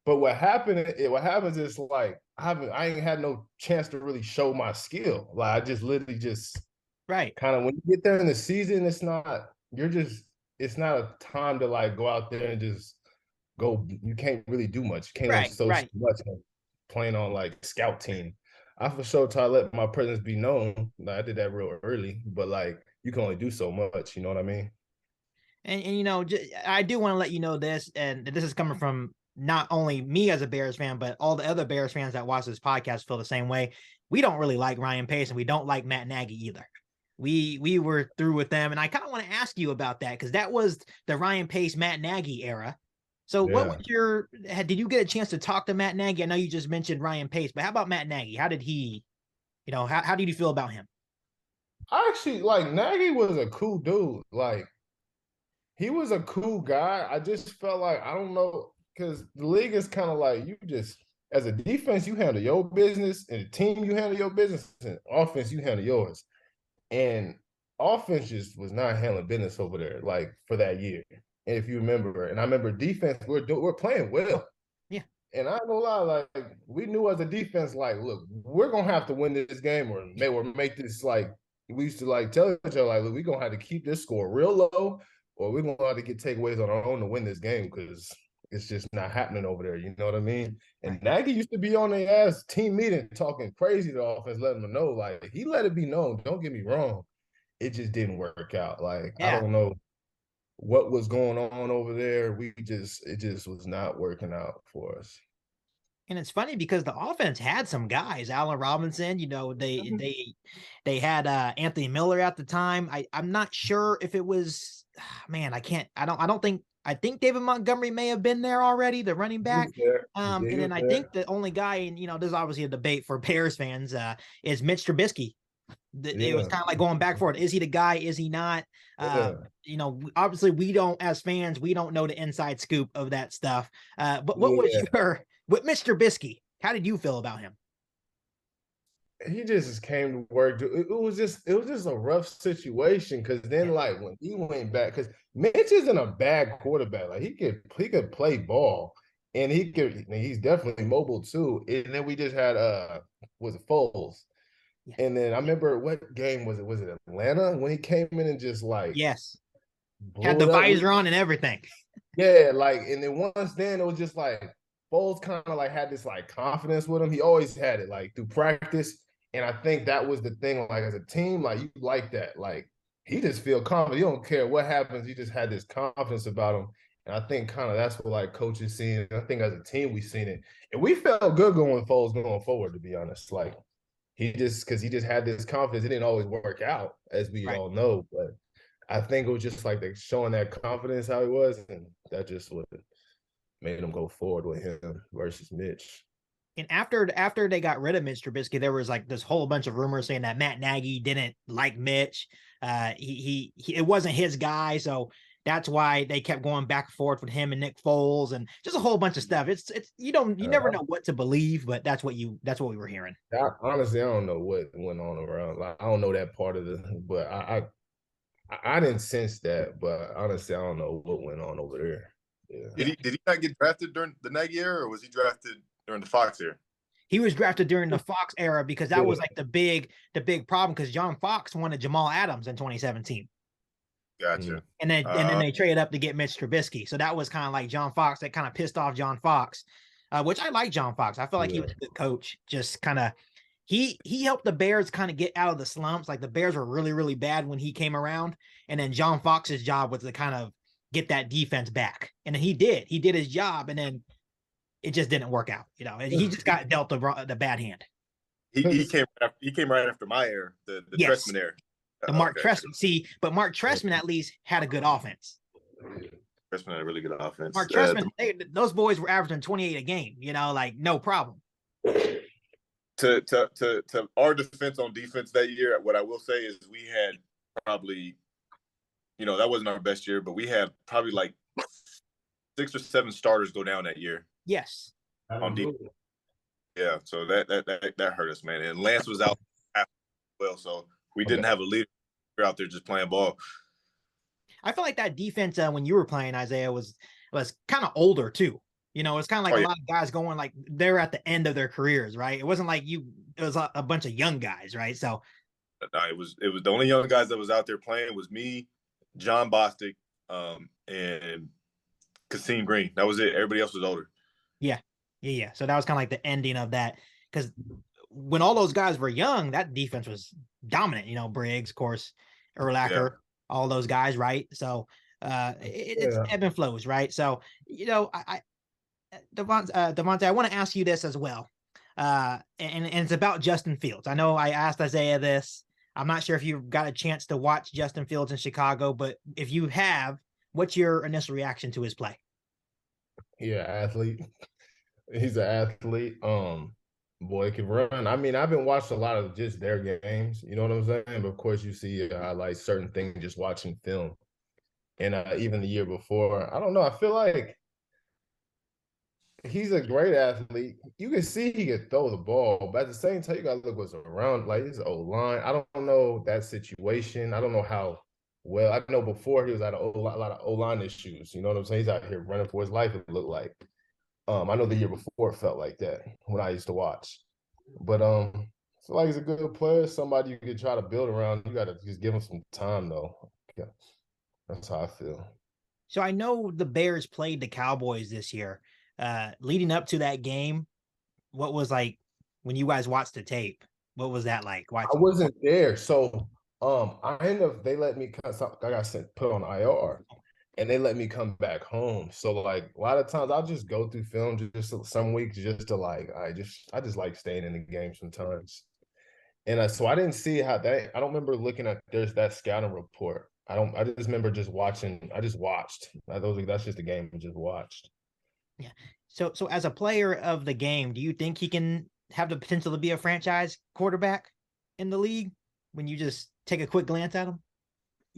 [SPEAKER 4] But what happens is like I ain't had no chance to really show my skill. Like I just literally just
[SPEAKER 2] Right.
[SPEAKER 4] kind of when you get there in the season, it's not a time to like go out there and just go. You can't really do much. You can't really so much playing on like scout team. I for sure try to let my presence be known. Like, I did that real early, but like you can only do so much. You know what I mean?
[SPEAKER 2] And I do want to let you know this, and this is coming from not only me as a Bears fan, but all the other Bears fans that watch this podcast feel the same way. We don't really like Ryan Pace, and we don't like Matt Nagy either. We were through with them, and I kind of want to ask you about that because that was the Ryan Pace, Matt Nagy era. So what was did you get a chance to talk to Matt Nagy? I know you just mentioned Ryan Pace, but how about Matt Nagy? How did he, how did you feel about him?
[SPEAKER 4] I actually like Nagy was a cool dude. Like he was a cool guy. I just felt like, I don't know, because the league is kind of like you just, as a defense, you handle your business, and a team, you handle your business, and offense, you handle yours. And offense just was not handling business over there, like for that year. And if you remember, and I remember defense, we're playing well.
[SPEAKER 2] Yeah.
[SPEAKER 4] And I don't know like we knew as a defense, like, look, we're gonna have to win this game or make this like we used to like tell each other, like, look, we're gonna have to keep this score real low, or we're gonna have to get takeaways on our own to win this game because it's just not happening over there. You know what I mean? And Nagy used to be on their ass team meeting talking crazy to the offense, letting them know, like, he let it be known. Don't get me wrong. It just didn't work out. Like, I don't know what was going on over there. It just was not working out for us.
[SPEAKER 2] And it's funny because the offense had some guys, Allen Robinson, they had Anthony Miller at the time. I'm not sure if it was, man, I think David Montgomery may have been there already, the running back. And then I think the only guy, and there's obviously a debate for Bears fans, is Mitch Trubisky. It was kind of like going back for it. Is he the guy? Is he not? Obviously we don't, as fans, we don't know the inside scoop of that stuff. But what was with Mr. Trubisky? How did you feel about him?
[SPEAKER 4] He just came to work. It was just a rough situation because then like when he went back, because Mitch isn't a bad quarterback. Like he could play ball and he's definitely mobile too. And then we just had was it Foles? Yeah. And then I remember what game was it? Was it Atlanta when he came in and just like
[SPEAKER 2] had the visor on and everything.
[SPEAKER 4] Yeah, like, and then once then it was just like Foles kind of like had this like confidence with him. He always had it like through practice. And I think that was the thing, like as a team, like you like that. Like he just feel confident. He don't care what happens. He just had this confidence about him. And I think kind of that's what like coaches seen. And I think as a team we seen it. And we felt good going forward, to be honest. Like because he just had this confidence. It didn't always work out, as we all know. But I think it was just like showing that confidence how he was, and that just was it. made them go forward with him versus Mitch.
[SPEAKER 2] And after they got rid of Mitch Trubisky, there was like this whole bunch of rumors saying that Matt Nagy didn't like Mitch. He it wasn't his guy, so that's why they kept going back and forth with him and Nick Foles and just a whole bunch of stuff. It's you never know what to believe, but that's what we were hearing.
[SPEAKER 4] Honestly, I don't know what went on around. Like I don't know that part of but I didn't sense that. But honestly, I don't know what went on over there. Yeah.
[SPEAKER 3] Did he not get drafted during the Nagy era, or was he drafted during the Fox era?
[SPEAKER 2] He was drafted during the Fox era because that was like the big problem because John Fox wanted Jamal Adams in 2017.
[SPEAKER 3] Gotcha.
[SPEAKER 2] And then they traded up to get Mitch Trubisky. So that was kind of like John Fox. That kind of pissed off John Fox, which I like John Fox. I feel like he was a good coach. Just kind of he helped the Bears kind of get out of the slumps. Like the Bears were really, really bad when he came around. And then John Fox's job was to kind of get that defense back. And then he did. He did his job. And then it just didn't work out. You know, he just got dealt the bad hand.
[SPEAKER 3] He came right after my era, the Trestman era.
[SPEAKER 2] The Mark Trestman. See, but Mark Trestman at least had a good offense.
[SPEAKER 3] Trestman had a really good offense.
[SPEAKER 2] Mark Trestman, those boys were averaging 28 a game, you know, like no problem.
[SPEAKER 3] To our defense on defense that year, what I will say is we had probably, you know, that wasn't our best year, but we had probably like 6 or 7 starters go down that year.
[SPEAKER 2] Yes.
[SPEAKER 3] On defense. Yeah, so that hurt us, man. And Lance was out well, so we didn't have a leader out there just playing ball.
[SPEAKER 2] I feel like that defense when you were playing, Isaiah, was kind of older too. You know, it's kind of like a lot of guys going like they're at the end of their careers, right? It wasn't like it was a bunch of young guys, right? So
[SPEAKER 3] no, it was the only young guys that was out there playing was me, John Bostic, and Kasim Green. That was it. Everybody else was older.
[SPEAKER 2] Yeah. So that was kind of like the ending of that because when all those guys were young, that defense was dominant. You know, Briggs, of course, Urlacher, all those guys, right? So it's ebb and flows, right? So you know, Devante, I want to ask you this as well, and it's about Justin Fields. I know I asked Isaiah this. I'm not sure if you've got a chance to watch Justin Fields in Chicago, but if you have, what's your initial reaction to his play?
[SPEAKER 4] Yeah, athlete. He's an athlete. Boy can run. I mean, I've been watching a lot of just their games. You know what I'm saying? But of course, you see like certain things just watching film. And even the year before, I don't know. I feel like he's a great athlete. You can see he can throw the ball, but at the same time, you got to look what's around. Like his O-line. I don't know that situation. I don't know how well. I know before he was at a lot of O-line issues. You know what I'm saying? He's out here running for his life, it looked like. I know the year before it felt like that when I used to watch. But I feel like he's a good player, somebody you could try to build around. You got to just give him some time, though. Yeah. That's how I feel.
[SPEAKER 2] So I know the Bears played the Cowboys this year. Leading up to that game, what was like when you guys watched the tape? What was that like?
[SPEAKER 4] I wasn't there. So I ended up, they let me, I got put on IR. And they let me come back home. So like a lot of times I'll just go through film just some weeks just to like I just like staying in the game sometimes. And so I didn't see how that I don't remember looking at there's that scouting report. I just remember just watching. I just watched. That's just the game I just watched.
[SPEAKER 2] Yeah. So as a player of the game, do you think he can have the potential to be a franchise quarterback in the league when you just take a quick glance at him?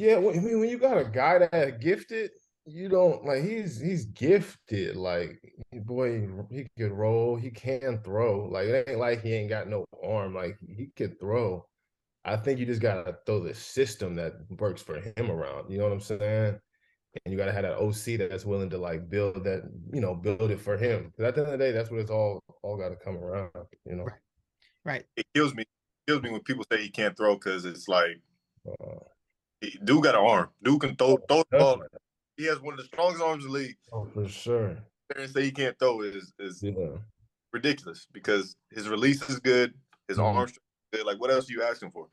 [SPEAKER 4] Yeah, I mean, when you got a guy that gifted, you don't like he's gifted. Like, boy, he could roll, he can throw. Like, it ain't like he ain't got no arm. Like, he could throw. I think you just gotta throw the system that works for him around. You know what I'm saying? And you gotta have that OC that's willing to like build that, build it for him. Because at the end of the day, that's what it's all got to come around.
[SPEAKER 2] Right.
[SPEAKER 3] It kills me when people say he can't throw because it's like. Dude got an arm. Dude can throw the ball. He has one of the strongest arms in the league.
[SPEAKER 4] Oh, for sure.
[SPEAKER 3] And say he can't throw is ridiculous because his release is good. His arms is good. Like, what else are you asking for?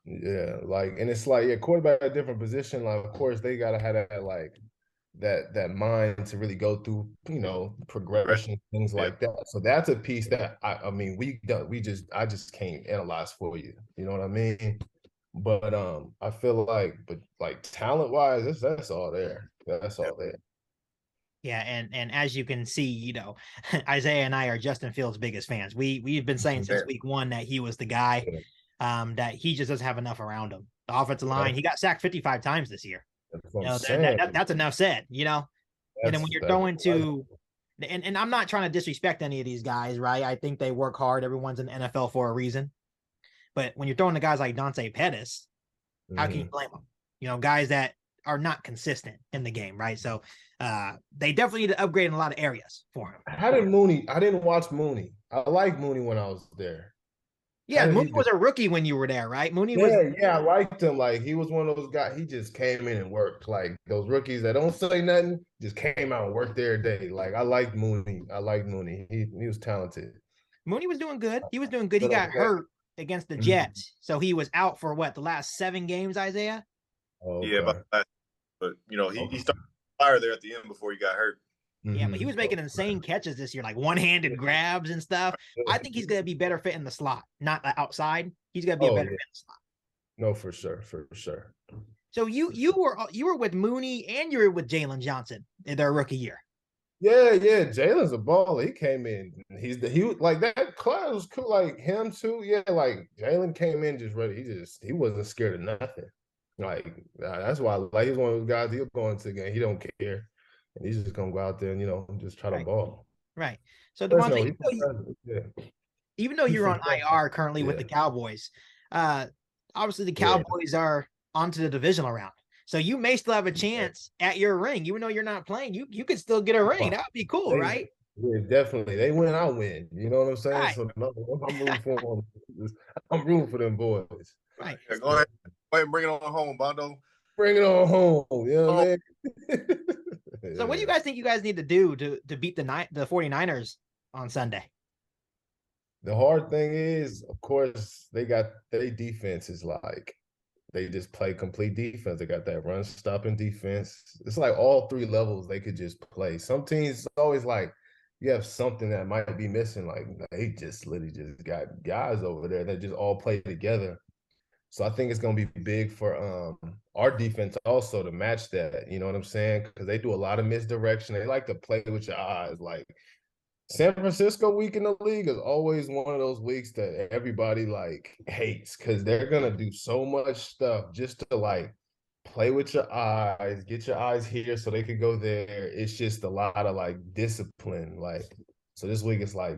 [SPEAKER 4] Yeah, like, and it's like, quarterback at a different position. Like, of course, they gotta have that like that mind to really go through, progression, things like that. So that's a piece that I mean, I just can't analyze for you. You know what I mean? But I feel like, talent wise, that's all there. That's all there.
[SPEAKER 2] Yeah, and as you can see, you know, Isaiah and I are Justin Fields' biggest fans. We've been saying since week one that he was the guy, that he just doesn't have enough around him. The offensive line, he got sacked 55 times this year.
[SPEAKER 4] That's what
[SPEAKER 2] You
[SPEAKER 4] I'm
[SPEAKER 2] know,
[SPEAKER 4] saying.
[SPEAKER 2] that's enough said, you know. And then when you're throwing to, and I'm not trying to disrespect any of these guys, right? I think they work hard. Everyone's in the NFL for a reason. But when you're throwing to guys like Dante Pettis, how can you blame them? You know, guys that are not consistent in the game, right? So they definitely need to upgrade in a lot of areas for him.
[SPEAKER 4] How did Mooney? I didn't watch Mooney. I liked Mooney when I was there.
[SPEAKER 2] Yeah, Mooney was a rookie when you were there, right? Mooney was.
[SPEAKER 4] Yeah, I liked him. Like he was one of those guys. He just came in and worked. Like those rookies that don't say nothing, just came out and worked every day. Like I liked Mooney. He was talented.
[SPEAKER 2] Mooney was doing good. He was doing good. He got hurt against the Jets, so he was out for what, the last 7 games, Isaiah?
[SPEAKER 4] Oh, okay.
[SPEAKER 3] Yeah, but you know he started fire there at the end before he got hurt.
[SPEAKER 2] Yeah, but he was making insane catches this year, like one-handed grabs and stuff. I think he's going to be better fit in the slot, not outside. He's going to be a better fit in the slot.
[SPEAKER 4] No, for sure, for sure.
[SPEAKER 2] So you were with Mooney and you were with Jalen Johnson in their rookie year.
[SPEAKER 4] Yeah. Jalen's a baller. He came in. He was like that class was cool. Like him too. Yeah, like Jalen came in just ready. He wasn't scared of nothing. Like that's why like he's one of those guys. He'll go into the game. He don't care. And he's just gonna go out there and just try to ball.
[SPEAKER 2] Right. So Devante,
[SPEAKER 4] yeah.
[SPEAKER 2] even though you're on IR currently with the Cowboys, obviously the Cowboys are onto the divisional round. So you may still have a chance at your ring, even though you're not playing. You could still get a ring. That would be cool, right?
[SPEAKER 4] Yeah, definitely. They win, I win. You know what I'm saying? Right. So no, I'm rooting for them. I'm rooting for them boys.
[SPEAKER 2] Right.
[SPEAKER 3] Yeah, go ahead and bring it on home, Bondo.
[SPEAKER 4] Bring it on home. You know what I mean?
[SPEAKER 2] So what do you guys think you guys need to do to beat the 49ers on Sunday?
[SPEAKER 4] The hard thing is, of course, their defense is like they just play complete defense. They got that run stopping defense. It's like all 3 levels they could just play. Some teams it's always like you have something that might be missing. Like they just literally just got guys over there that just all play together. So I think it's going to be big for our defense also to match that. You know what I'm saying? Because they do a lot of misdirection. They like to play with your eyes. Like San Francisco week in the league is always one of those weeks that everybody like hates because they're going to do so much stuff just to like play with your eyes, get your eyes here so they could go there. It's just a lot of like discipline. Like, so this week it's like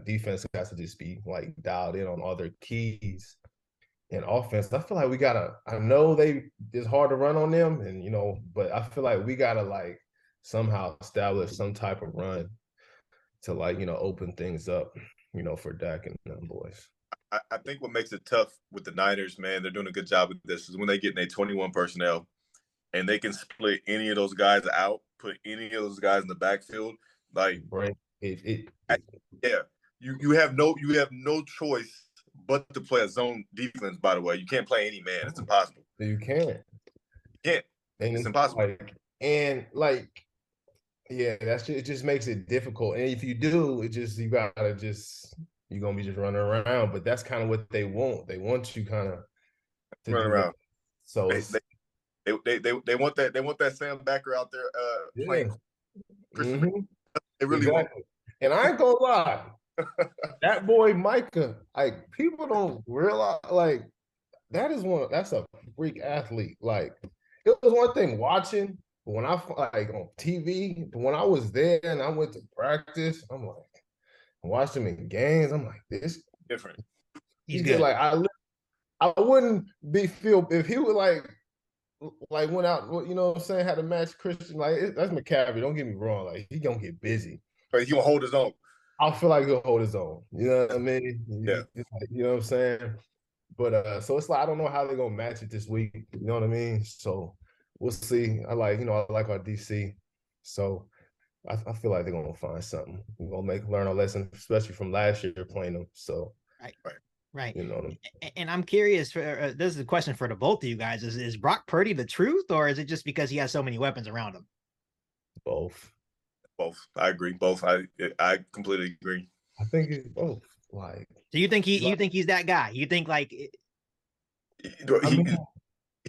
[SPEAKER 4] defense has to just be like dialed in on all their keys. In offense, I feel like I know it's hard to run on them and, but I feel like we got to like somehow establish some type of run to like, open things up, for Dak and them boys.
[SPEAKER 3] I think what makes it tough with the Niners, man, they're doing a good job with this, is when they get in their 21 personnel and they can split any of those guys out, put any of those guys in the backfield. Like, you have no choice but to play a zone defense. By the way, you can't play any man; it's impossible.
[SPEAKER 4] You can't.
[SPEAKER 3] And it's impossible.
[SPEAKER 4] It just makes it difficult. And if you do, you're gonna be just running around. But that's kind of what they want. They want you kind of to
[SPEAKER 3] run around.
[SPEAKER 4] So
[SPEAKER 3] they want that. They want that Sam Becker out there playing. They really want.
[SPEAKER 4] And I ain't gonna lie, that boy Micah, like people don't realize, like that's a freak athlete. Like it was one thing watching. When I like on TV, but when I was there and I went to practice, I'm like, I watched him in games. I'm like, this
[SPEAKER 3] different.
[SPEAKER 2] He's good.
[SPEAKER 4] Like I wouldn't feel if he would like went out, you know what I'm saying, had a match Christian. Like that's McCaffrey. Don't get me wrong. Like he gonna get busy.
[SPEAKER 3] But he gonna hold his own.
[SPEAKER 4] I feel like he'll hold his own. You know what I mean?
[SPEAKER 3] Yeah.
[SPEAKER 4] You know what I'm saying? But so it's like I don't know how they're gonna match it this week. You know what I mean? So. We'll see. I like our DC. So I feel like they're gonna find something. We're gonna learn our lesson, especially from last year playing them. So
[SPEAKER 2] right.
[SPEAKER 4] You know.
[SPEAKER 2] And I'm curious. This is a question for the both of you guys: Is Brock Purdy the truth, or is it just because he has so many weapons around him?
[SPEAKER 4] Both.
[SPEAKER 3] I agree. Both. I completely agree.
[SPEAKER 4] I think it's both. Like,
[SPEAKER 2] do you think he's that guy? You think like?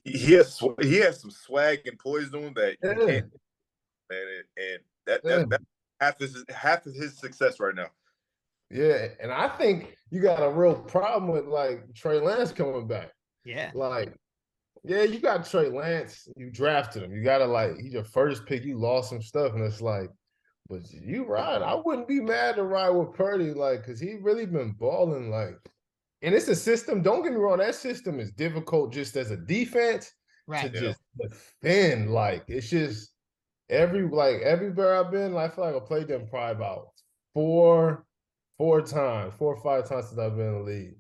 [SPEAKER 3] He has some swag and poise to him that you can't, man. And That's half of his success right now.
[SPEAKER 4] Yeah, and I think you got a real problem with like Trey Lance coming back.
[SPEAKER 2] Yeah.
[SPEAKER 4] Like, yeah, you got Trey Lance, you drafted him. You gotta like he's your first pick, you lost some stuff, and it's like, but you right. I wouldn't be mad to ride with Purdy, like, because he really been balling, like, and it's a system. Don't get me wrong, that system is difficult just as a defense to
[SPEAKER 2] Right.
[SPEAKER 4] just defend. Like, it's just everywhere I've been, I feel like I played them probably about four or five times since I've been in the league.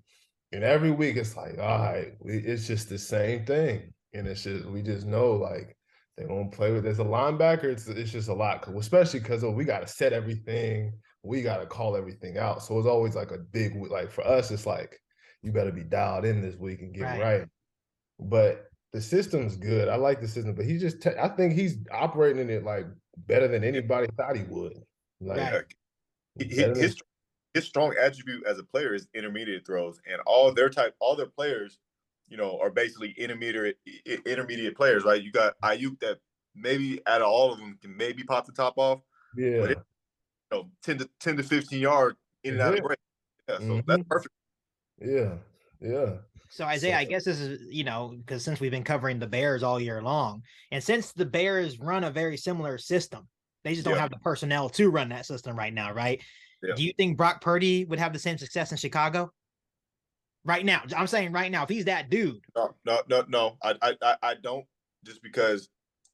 [SPEAKER 4] And every week it's like, all right, it's just the same thing. And it's just, we just know like they're going to play with, as a linebacker, it's just a lot, especially because we got to set everything. We got to call everything out. So it's always like a big, like for us, it's like, you better be dialed in this week and get right. But the system's good. I like the system, but he just, I think he's operating in it like better than anybody thought he would. Like,
[SPEAKER 3] his strong attribute as a player is intermediate throws, and all their players, are basically intermediate players, right? You got Ayuk that maybe out of all of them can maybe pop the top off.
[SPEAKER 4] Yeah.
[SPEAKER 3] But 10 to 15 yards in and out of break. Yeah, so that's perfect.
[SPEAKER 4] Yeah. Yeah.
[SPEAKER 2] So Isaiah, I guess this is, because since we've been covering the Bears all year long, and since the Bears run a very similar system, they just don't have the personnel to run that system right now, right? Yeah. Do you think Brock Purdy would have the same success in Chicago? Right now, I'm saying right now, if he's that dude.
[SPEAKER 3] No. I don't, just because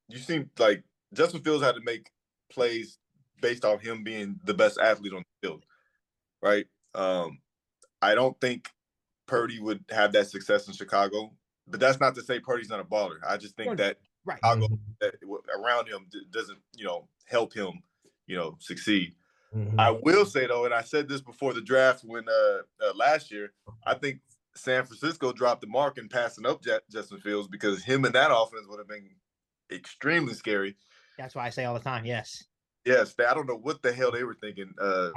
[SPEAKER 3] you seem like Justin Fields had to make plays based off him being the best athlete on the field, right? I don't think Purdy would have that success in Chicago, but that's not to say Purdy's not a baller. I just think that Chicago that around him doesn't, help him, succeed. I will say though, and I said this before the draft when last year, I think San Francisco dropped the mark in passing up Justin Fields, because him and that offense would have been extremely scary.
[SPEAKER 2] That's why I say all the time, yes.
[SPEAKER 3] Yes, I don't know what the hell they were thinking. I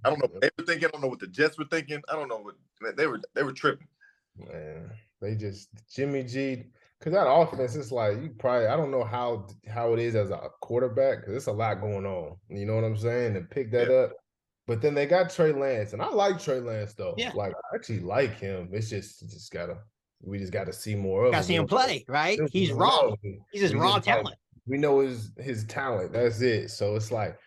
[SPEAKER 3] don't know what they were thinking. I don't know what the Jets were thinking. I don't know what they were tripping.
[SPEAKER 4] Man, they just Jimmy G, because that offense is like, I don't know how it is as a quarterback, because it's a lot going on. You know what I'm saying? And pick that up. But then they got Trey Lance, and I like Trey Lance though. Yeah. Like, I actually like him. It's just we just gotta see more of him.
[SPEAKER 2] Gotta see him play, right? He's raw. He's just raw talent.
[SPEAKER 4] We know his talent. That's it. So it's like,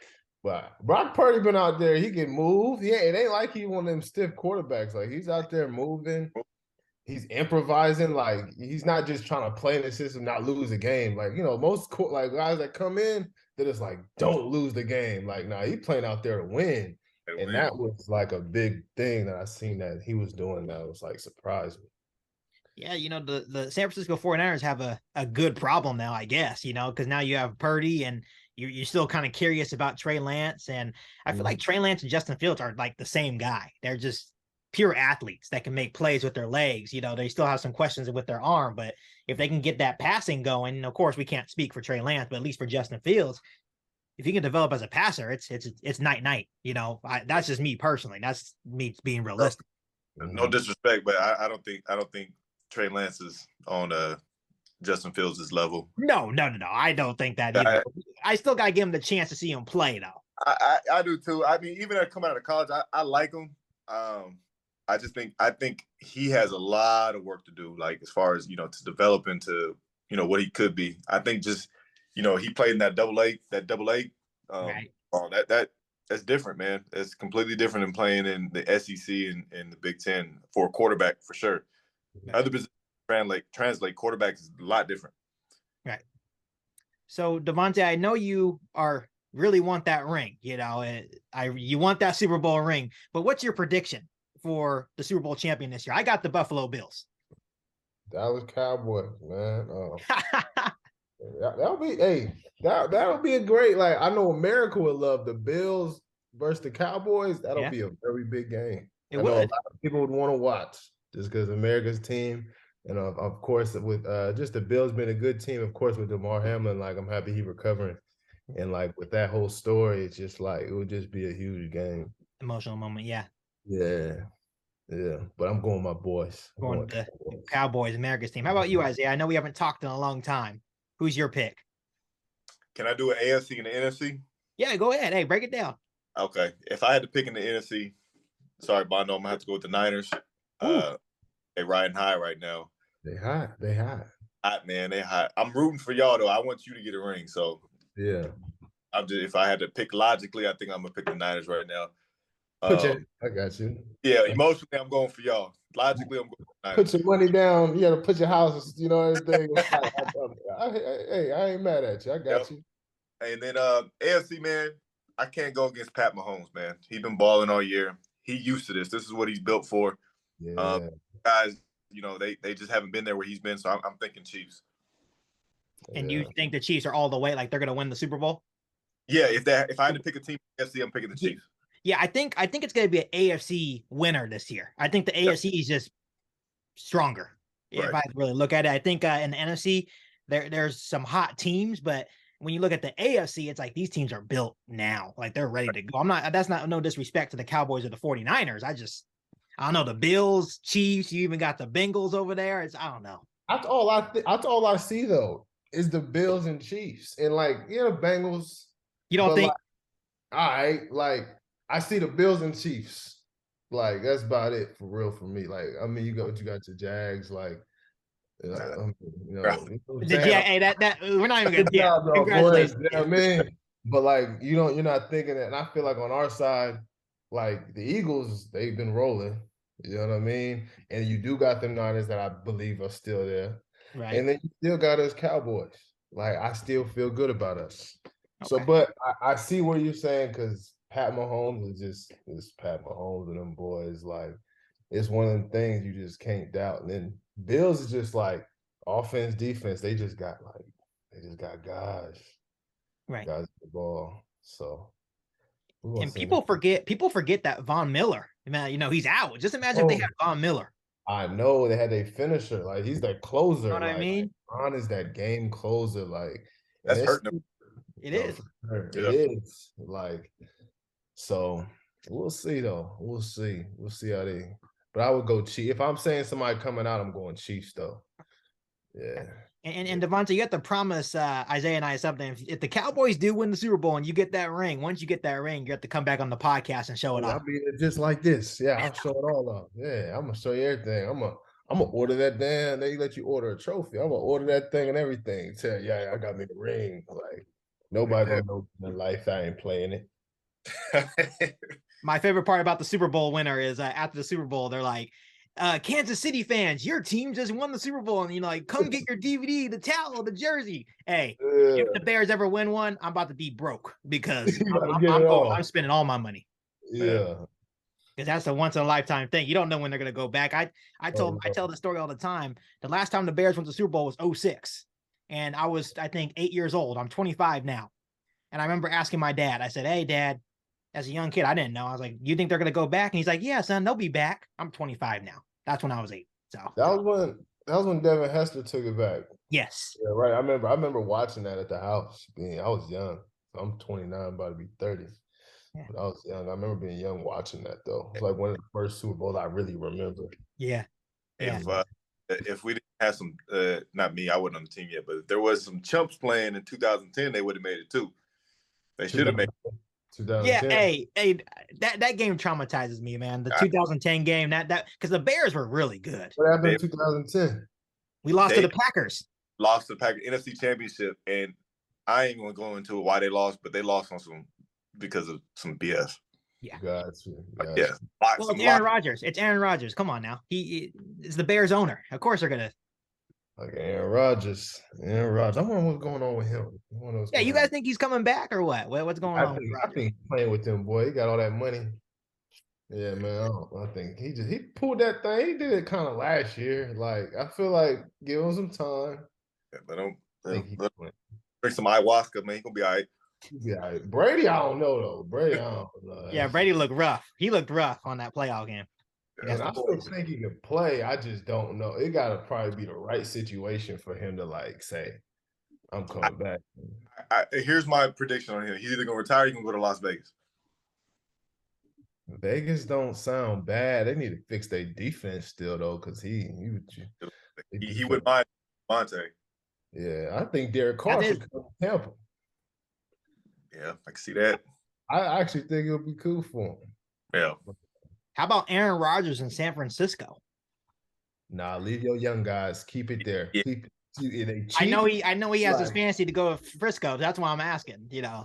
[SPEAKER 4] but Brock Purdy been out there. He can move. Yeah, it ain't like he one of them stiff quarterbacks. Like, he's out there moving. He's improvising. Like, he's not just trying to play in the system, not lose a game. Like, most guys that come in, they're just like, don't lose the game. Like, nah, he playing out there to win. And that was like a big thing that I seen that he was doing that was like surprised me.
[SPEAKER 2] Yeah, the San Francisco 49ers have a good problem now, I guess, because now you have Purdy and you're still kind of curious about Trey Lance. And I feel like Trey Lance and Justin Fields are like the same guy. They're just pure athletes that can make plays with their legs. They still have some questions with their arm, but if they can get that passing going, of course we can't speak for Trey Lance, but at least for Justin Fields, if you can develop as a passer, it's night. That's just me personally. That's me being realistic.
[SPEAKER 3] No disrespect, but I don't think Trey Lance is on Justin Fields' level.
[SPEAKER 2] No. I don't think that either. I still got to give him the chance to see him play, though.
[SPEAKER 3] I do too. I mean, even coming out of college, I like him. I think he has a lot of work to do, like as far as to develop into what he could be. I think just he played in that double A. Right. Oh, that's different, man. It's completely different than playing in the SEC and the Big Ten for a quarterback, for sure. Right. Other positions translate. Quarterback is a lot different.
[SPEAKER 2] Right. So Devante, I know you really want that ring. You want that Super Bowl ring. But what's your prediction for the Super Bowl champion this year? I got the Buffalo Bills.
[SPEAKER 4] Dallas Cowboys, man. That'll be a great, like, I know America would love the Bills versus the Cowboys. That'll be a very big game. I know a lot of people would want to watch just because America's team, and of course with just the Bills being a good team, of course with DeMar Hamlin, like, I'm happy he's recovering, and like with that whole story, it's just like it would just be a huge game,
[SPEAKER 2] emotional moment. Yeah.
[SPEAKER 4] But I'm going with my boys.
[SPEAKER 2] Going with the Cowboys, America's team. How about you, Isaiah? I know we haven't talked in a long time. Who's your pick?
[SPEAKER 3] Can I do an AFC and an NFC?
[SPEAKER 2] Yeah, go ahead. Hey, break it down.
[SPEAKER 3] Okay. If I had to pick in the NFC, sorry, Bondo, I'm gonna have to go with the Niners. They riding high right now.
[SPEAKER 4] They hot. They hot.
[SPEAKER 3] Hot, man. They hot. I'm rooting for y'all though. I want you to get a ring. So
[SPEAKER 4] Yeah.
[SPEAKER 3] I'm just if I had to pick logically, I think I'm gonna pick the Niners right now.
[SPEAKER 4] I got you.
[SPEAKER 3] Yeah, emotionally, I'm going for y'all. Logically, I'm going for the Niners.
[SPEAKER 4] Put your money down. You got to put your house, everything. It's like, hey, I ain't mad at you. I got you.
[SPEAKER 3] And then AFC, man, I can't go against Pat Mahomes, man. He's been balling all year. He used to this. This is what he's built for.
[SPEAKER 4] Yeah.
[SPEAKER 3] Guys, they just haven't been there where he's been. So I'm thinking Chiefs.
[SPEAKER 2] And you think the Chiefs are all the way, like they're going to win the Super Bowl?
[SPEAKER 3] Yeah, if I had to pick a team in the AFC, I'm picking the Chiefs.
[SPEAKER 2] Yeah, I think it's going to be an AFC winner this year. I think the AFC is just stronger. Right. If I really look at it, I think in the NFC there's some hot teams, but when you look at the AFC, it's like these teams are built now, like they're ready to go. That's not no disrespect to the Cowboys or the 49ers. I don't know, the Bills, Chiefs. You even got the Bengals over there. I don't know.
[SPEAKER 4] That's all I see though is the Bills and Chiefs, and the Bengals.
[SPEAKER 2] You don't think?
[SPEAKER 4] All right, I see the Bills and Chiefs. That's about it for real for me. You got your Jags, we're
[SPEAKER 2] not even gonna congratulations.
[SPEAKER 4] You know what I mean? But you're not thinking that. And I feel like on our side, the Eagles, they've been rolling. You know what I mean? And you do got them Niners that I believe are still there.
[SPEAKER 2] Right.
[SPEAKER 4] And then you still got us Cowboys. I still feel good about us. Okay. So,
[SPEAKER 2] Okay.
[SPEAKER 4] but I see what you're saying because Pat Mahomes is Pat Mahomes and them boys. It's one of them things you just can't doubt. And then Bills is just offense, defense. They just got guys.
[SPEAKER 2] Right.
[SPEAKER 4] Guys at the ball. So.
[SPEAKER 2] And people forget that Von Miller, man, he's out. Just imagine if they had Von Miller.
[SPEAKER 4] I know they had a finisher. He's that closer.
[SPEAKER 2] You know what I mean?
[SPEAKER 4] Von is that game closer.
[SPEAKER 3] That's hurting him.
[SPEAKER 2] It is.
[SPEAKER 4] It is. So we'll see though. We'll see how they. But I would go Chiefs. If I'm saying somebody coming out, I'm going Chiefs though. Yeah.
[SPEAKER 2] And Devante, you have to promise Isaiah and I something. If the Cowboys do win the Super Bowl and you get that ring, once you get that ring, you have to come back on the podcast and show it off.
[SPEAKER 4] I'll be just like this. Yeah, I'll show it all off. Yeah, I'm gonna show you everything. I'm gonna order that damn. They let you order a trophy. I'm gonna order that thing and everything. Tell you, I got me the ring. Nobody gonna know in life I ain't playing it.
[SPEAKER 2] My favorite part about the Super Bowl winner is after the Super Bowl, they're like, Kansas City fans, your team just won the Super Bowl, and come get your DVD, the towel, the jersey. Hey, if the Bears ever win one, I'm about to be broke because I'm spending all my money.
[SPEAKER 4] Yeah,
[SPEAKER 2] because that's a once in a lifetime thing. You don't know when they're gonna go back. I tell the story all the time. The last time the Bears went to the Super Bowl was 2006, and I was 8 years old. I'm 25 now, and I remember asking my dad. I said, "Hey, Dad." As a young kid, I didn't know. I was like, "You think they're gonna go back?" And he's like, "Yeah, son, they'll be back." I'm 25 now. That's when I was 8. So
[SPEAKER 4] that was when Devin Hester took it back.
[SPEAKER 2] Yes.
[SPEAKER 4] Yeah, right. I remember watching that at the house. I was young. I'm 29, about to be 30. Yeah. But I was young. I remember being young watching that though. It's one of the first Super Bowls I really remember.
[SPEAKER 2] Yeah.
[SPEAKER 3] If we didn't have some, not me, I wasn't on the team yet, but if there was some chumps playing in 2010, they would have made it too. They should have made it.
[SPEAKER 2] 2010. Yeah, hey, that game traumatizes me, man. The 2010 game, that because the Bears were really good.
[SPEAKER 4] What happened in 2010?
[SPEAKER 2] We lost to the Packers.
[SPEAKER 3] Lost to the Packers NFC Championship, and I ain't gonna go into why they lost, but they lost on because of some BS.
[SPEAKER 2] Yeah.
[SPEAKER 4] Gotcha.
[SPEAKER 3] Yeah.
[SPEAKER 2] Well, it's Aaron Rodgers. It's Aaron Rodgers. Come on now. He is the Bears owner. Of course they're gonna.
[SPEAKER 4] Aaron Rodgers. I wonder what's going on with him.
[SPEAKER 2] Yeah, you guys think he's coming back or what? What's going on?
[SPEAKER 4] I think he's playing with them, boy. He got all that money. Yeah, man. I think he pulled that thing. He did it kind of last year. I feel like give him some time.
[SPEAKER 3] Yeah, let him drink some ayahuasca, man. He gonna be all right.
[SPEAKER 4] He'll be all right. Brady, I don't know though. Brady, I don't know.
[SPEAKER 2] Yeah, Brady looked rough. He looked rough on that playoff game.
[SPEAKER 4] And I still think he can play. I just don't know. It got to probably be the right situation for him to say, I'm coming back.
[SPEAKER 3] Here's my prediction on him. He's either going to retire or he's going to go to Las Vegas.
[SPEAKER 4] Vegas don't sound bad. They need to fix their defense still, though, because he
[SPEAKER 3] wouldn't mind Devante.
[SPEAKER 4] Yeah, I think Derek Carr should come to Tampa.
[SPEAKER 3] Yeah, I can see that.
[SPEAKER 4] I actually think it'll be cool for him.
[SPEAKER 3] Yeah.
[SPEAKER 2] How about Aaron Rodgers in San Francisco?
[SPEAKER 4] Nah, leave your young guys. Keep it there.
[SPEAKER 3] Yeah.
[SPEAKER 4] Keep they cheap.
[SPEAKER 2] I know he has his
[SPEAKER 4] Right.
[SPEAKER 2] fantasy to go to Frisco. That's why I'm asking,
[SPEAKER 3] Yeah.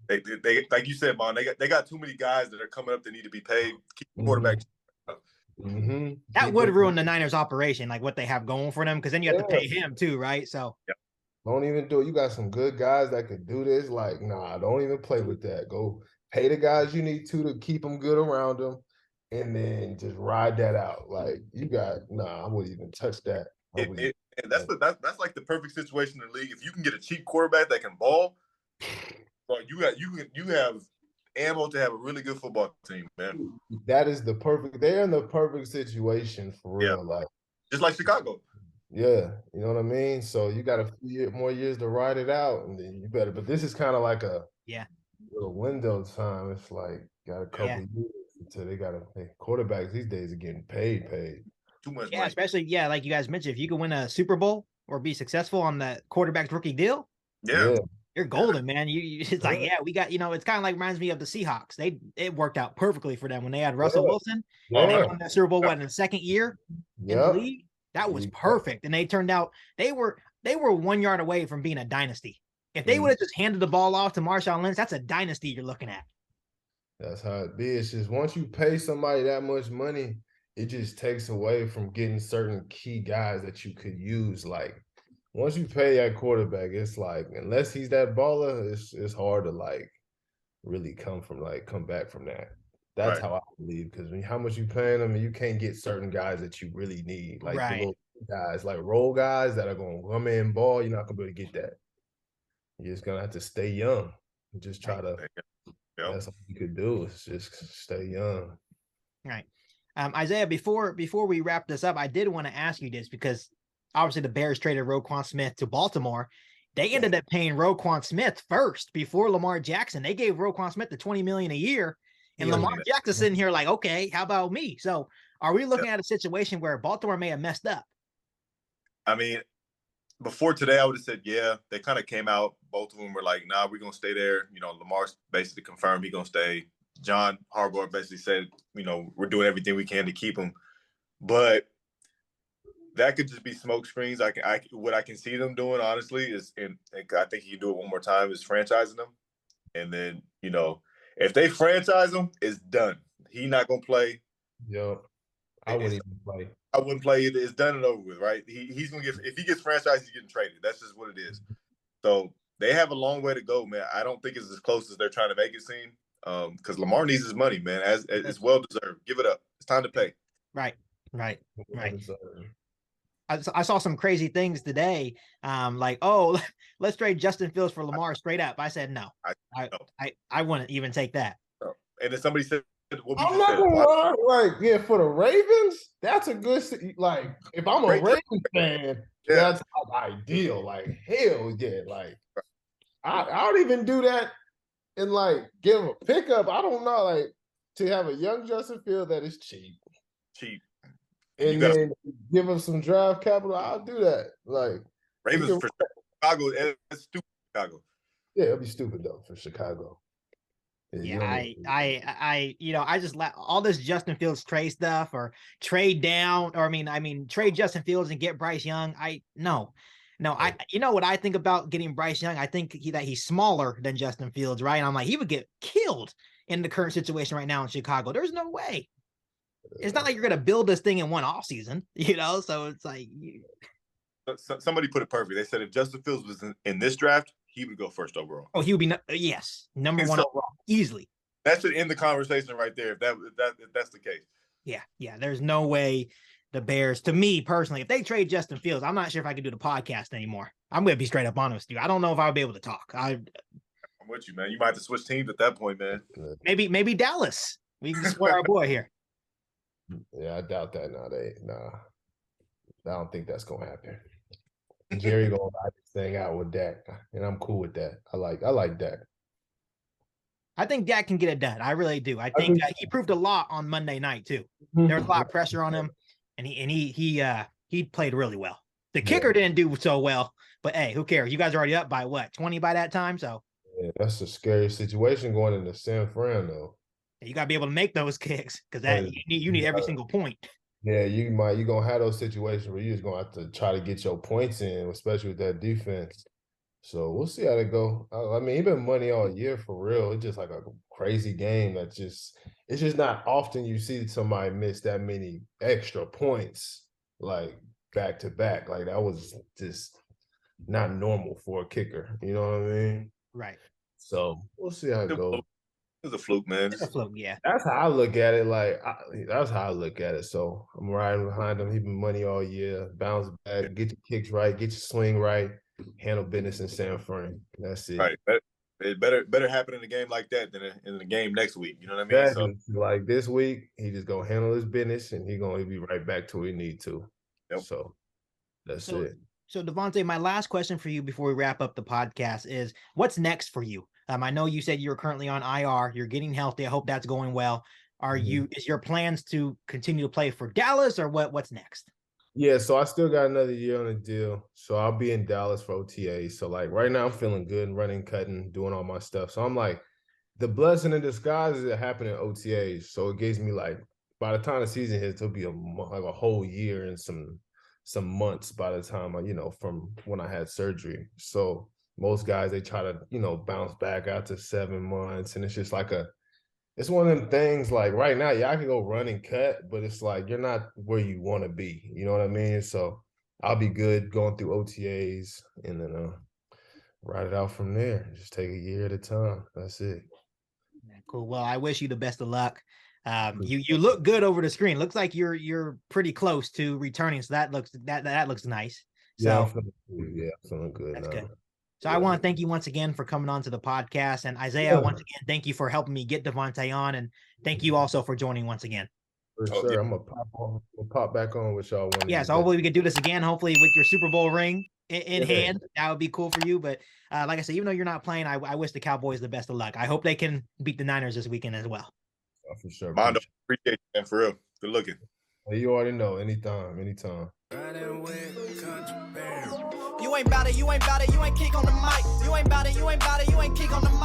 [SPEAKER 3] They like you said, Mon, they got too many guys that are coming up that need to be paid. Keep the quarterback.
[SPEAKER 4] Mm-hmm.
[SPEAKER 2] That would ruin the Niners operation, like what they have going for them, because then you have to pay him too, right? So
[SPEAKER 4] don't even do it. You got some good guys that could do this. Like, nah, don't even play with that. Go pay the guys you need to keep them good around them, and then just ride that out. Like, I wouldn't even touch that.
[SPEAKER 3] And that's like the perfect situation in the league. If you can get a cheap quarterback that can ball, well, you have ammo to have a really good football team, man.
[SPEAKER 4] That is they're in the perfect situation for real.
[SPEAKER 3] Yeah.
[SPEAKER 4] Like,
[SPEAKER 3] just like Chicago.
[SPEAKER 4] Yeah, you know what I mean? So you got a few more years to ride it out, and then you better. But this is kind of like a little window time. It's like got a couple years until they got to pay. Quarterbacks these days are getting paid.
[SPEAKER 3] Too much
[SPEAKER 2] yeah,
[SPEAKER 3] money.
[SPEAKER 2] especially like you guys mentioned, if you can win a Super Bowl or be successful on the quarterback's rookie deal, you're golden, man. It's like we got it's kind of like reminds me of the Seahawks. It worked out perfectly for them when they had Russell Wilson. And they won that Super Bowl in the second year in the league. That was perfect. And they turned out they were 1 yard away from being a dynasty. If they would have just handed the ball off to Marshawn Lynch, that's a dynasty you're looking at.
[SPEAKER 4] That's how it be. It's just once you pay somebody that much money, it just takes away from getting certain key guys that you could use. Like once you pay that quarterback, it's like unless he's that baller, it's hard to like really come back from that. That's how I believe, because how much you paying them, and you can't get certain guys that you really need, like the little guys, like role guys that are going to come in ball. You're not going to be able to get that. You're just going to have to stay young and just try to. That's all you could do is just stay young.
[SPEAKER 2] Right, Isaiah. Before we wrap this up, I did want to ask you this because obviously the Bears traded Roquan Smith to Baltimore. They ended up paying Roquan Smith first before Lamar Jackson. They gave Roquan Smith the $20 million a year. And Lamar Jackson's sitting here like, okay, how about me? So are we looking at a situation where Baltimore may have messed up?
[SPEAKER 3] I mean, before today, I would have said, yeah. They kind of came out. Both of them were like, nah, we're going to stay there. Lamar's basically confirmed he's going to stay. John Harbaugh basically said, we're doing everything we can to keep him. But that could just be smoke screens. What I can see them doing, honestly, is, and I think he can do it one more time, is franchising them. And then, if they franchise him, it's done. He's not gonna play.
[SPEAKER 4] Yo, I wouldn't even play.
[SPEAKER 3] I wouldn't play either. It's done and over with, right? He's gonna if he gets franchised, he's getting traded. That's just what it is. So they have a long way to go, man. I don't think it's as close as they're trying to make it seem. Because Lamar needs his money, man. As it's well deserved. Give it up. It's time to pay.
[SPEAKER 2] Right. I saw some crazy things today. Like, oh, let's trade Justin Fields for Lamar straight up. I said no. I wouldn't even take that.
[SPEAKER 3] No. And then somebody said,
[SPEAKER 4] I'm not gonna lie, like, for the Ravens, that's a good. Like, if I'm a Ravens fan, that's ideal. Like, hell yeah, like, I don't even do that and like give him a pickup. I don't know, like, to have a young Justin Fields that is cheap. And then give him some draft capital, I'll do that. Like
[SPEAKER 3] Ravens for Chicago, it's stupid Chicago.
[SPEAKER 4] Yeah, it'll be stupid though for Chicago.
[SPEAKER 2] I just all this Justin Fields trade stuff or trade down, or I mean trade Justin Fields and get Bryce Young. No, what I think about getting Bryce Young, I think that he's smaller than Justin Fields, right? And I'm like, he would get killed in the current situation right now in Chicago. There's no way. It's not like you're going to build this thing in one off season, so it's like.
[SPEAKER 3] Somebody put it perfect. They said if Justin Fields was in this draft, he would go first overall.
[SPEAKER 2] Oh, he would be number one overall, easily.
[SPEAKER 3] That should end the conversation right there. If that's the case.
[SPEAKER 2] Yeah. There's no way the Bears, to me personally, if they trade Justin Fields, I'm not sure if I can do the podcast anymore. I'm going to be straight up honest with you. I don't know if I'll be able to talk. I'm
[SPEAKER 3] with you, man. You might have to switch teams at that point, man.
[SPEAKER 2] Maybe Dallas. We can swear our boy here.
[SPEAKER 4] Yeah, I doubt that. I don't think that's gonna happen. Jerry gonna ride this thing out with Dak, and I'm cool with that. I like Dak.
[SPEAKER 2] I think Dak can get it done. I really do. I think he proved a lot on Monday night too. There was a lot of pressure on him, and he played really well. The kicker didn't do so well, but hey, who cares? You guys are already up by what, 20 by that time? So
[SPEAKER 4] Yeah, that's a scary situation going into San Fran, though.
[SPEAKER 2] You got to be able to make those kicks because that
[SPEAKER 4] But
[SPEAKER 2] you need every single point.
[SPEAKER 4] yeah, you gonna have those situations where you're just gonna have to try to get your points in, especially with that defense. So we'll see how they go. I mean, he been money all year for real. It's just like a crazy game it's just not often you see somebody miss that many extra points like back to back. Like that was just not normal for a kicker. You know what I mean?
[SPEAKER 2] Right.
[SPEAKER 4] So we'll see how it goes.
[SPEAKER 3] It's a fluke, man.
[SPEAKER 2] It's a fluke, yeah.
[SPEAKER 4] That's how I look at it. That's how I look at it. So I'm riding behind him. He been money all year. Bounce back, get your kicks right, get your swing right, handle business in San Fran. That's it.
[SPEAKER 3] Right. It better happen in a game like that than in the game next week. You know what I mean?
[SPEAKER 4] Exactly. So like this week, he just gonna handle his business and he'll be right back to where he need to.
[SPEAKER 3] Yep.
[SPEAKER 4] So that's it.
[SPEAKER 2] So Devante, my last question for you before we wrap up the podcast is what's next for you? I know you said you're currently on IR. You're getting healthy. I hope that's going well. Is your plans to continue to play for Dallas or what's next?
[SPEAKER 4] Yeah, so I still got another year on the deal. So I'll be in Dallas for OTA. So like right now I'm feeling good, running, cutting, doing all my stuff. So I'm like, the blessing in disguise is it happened in OTAs. So it gives me like, by the time the season hits, it'll be like a whole year and some months by the time from when I had surgery. So most guys, they try to, bounce back out to 7 months. And it's just like it's one of them things like right now, yeah, I can go run and cut, but it's like you're not where you want to be. You know what I mean? So I'll be good going through OTAs and then ride it out from there. Just take a year at a time. That's it.
[SPEAKER 2] Cool. Well, I wish you the best of luck. You look good over the screen. Looks like you're pretty close to returning. So that looks nice.
[SPEAKER 4] Yeah,
[SPEAKER 2] So
[SPEAKER 4] I'm feeling good.
[SPEAKER 2] That's
[SPEAKER 4] now.
[SPEAKER 2] good. So I want to thank you once again for coming on to the podcast. And Isaiah, once again, thank you for helping me get Devante on. And thank you also for joining once again.
[SPEAKER 4] For sure. Yeah. I'm gonna pop back on with y'all.
[SPEAKER 2] Yeah, so hopefully we can do this again, hopefully with your Super Bowl ring in hand. That would be cool for you. But like I said, even though you're not playing, I wish the Cowboys the best of luck. I hope they can beat the Niners this weekend as well.
[SPEAKER 4] Oh, for sure.
[SPEAKER 3] Mondo, appreciate you, man, for real. Good looking.
[SPEAKER 4] You already know. Anytime.
[SPEAKER 1] You ain't bout it, you ain't kick on the mic. You ain't bout it, you ain't kick on the mic.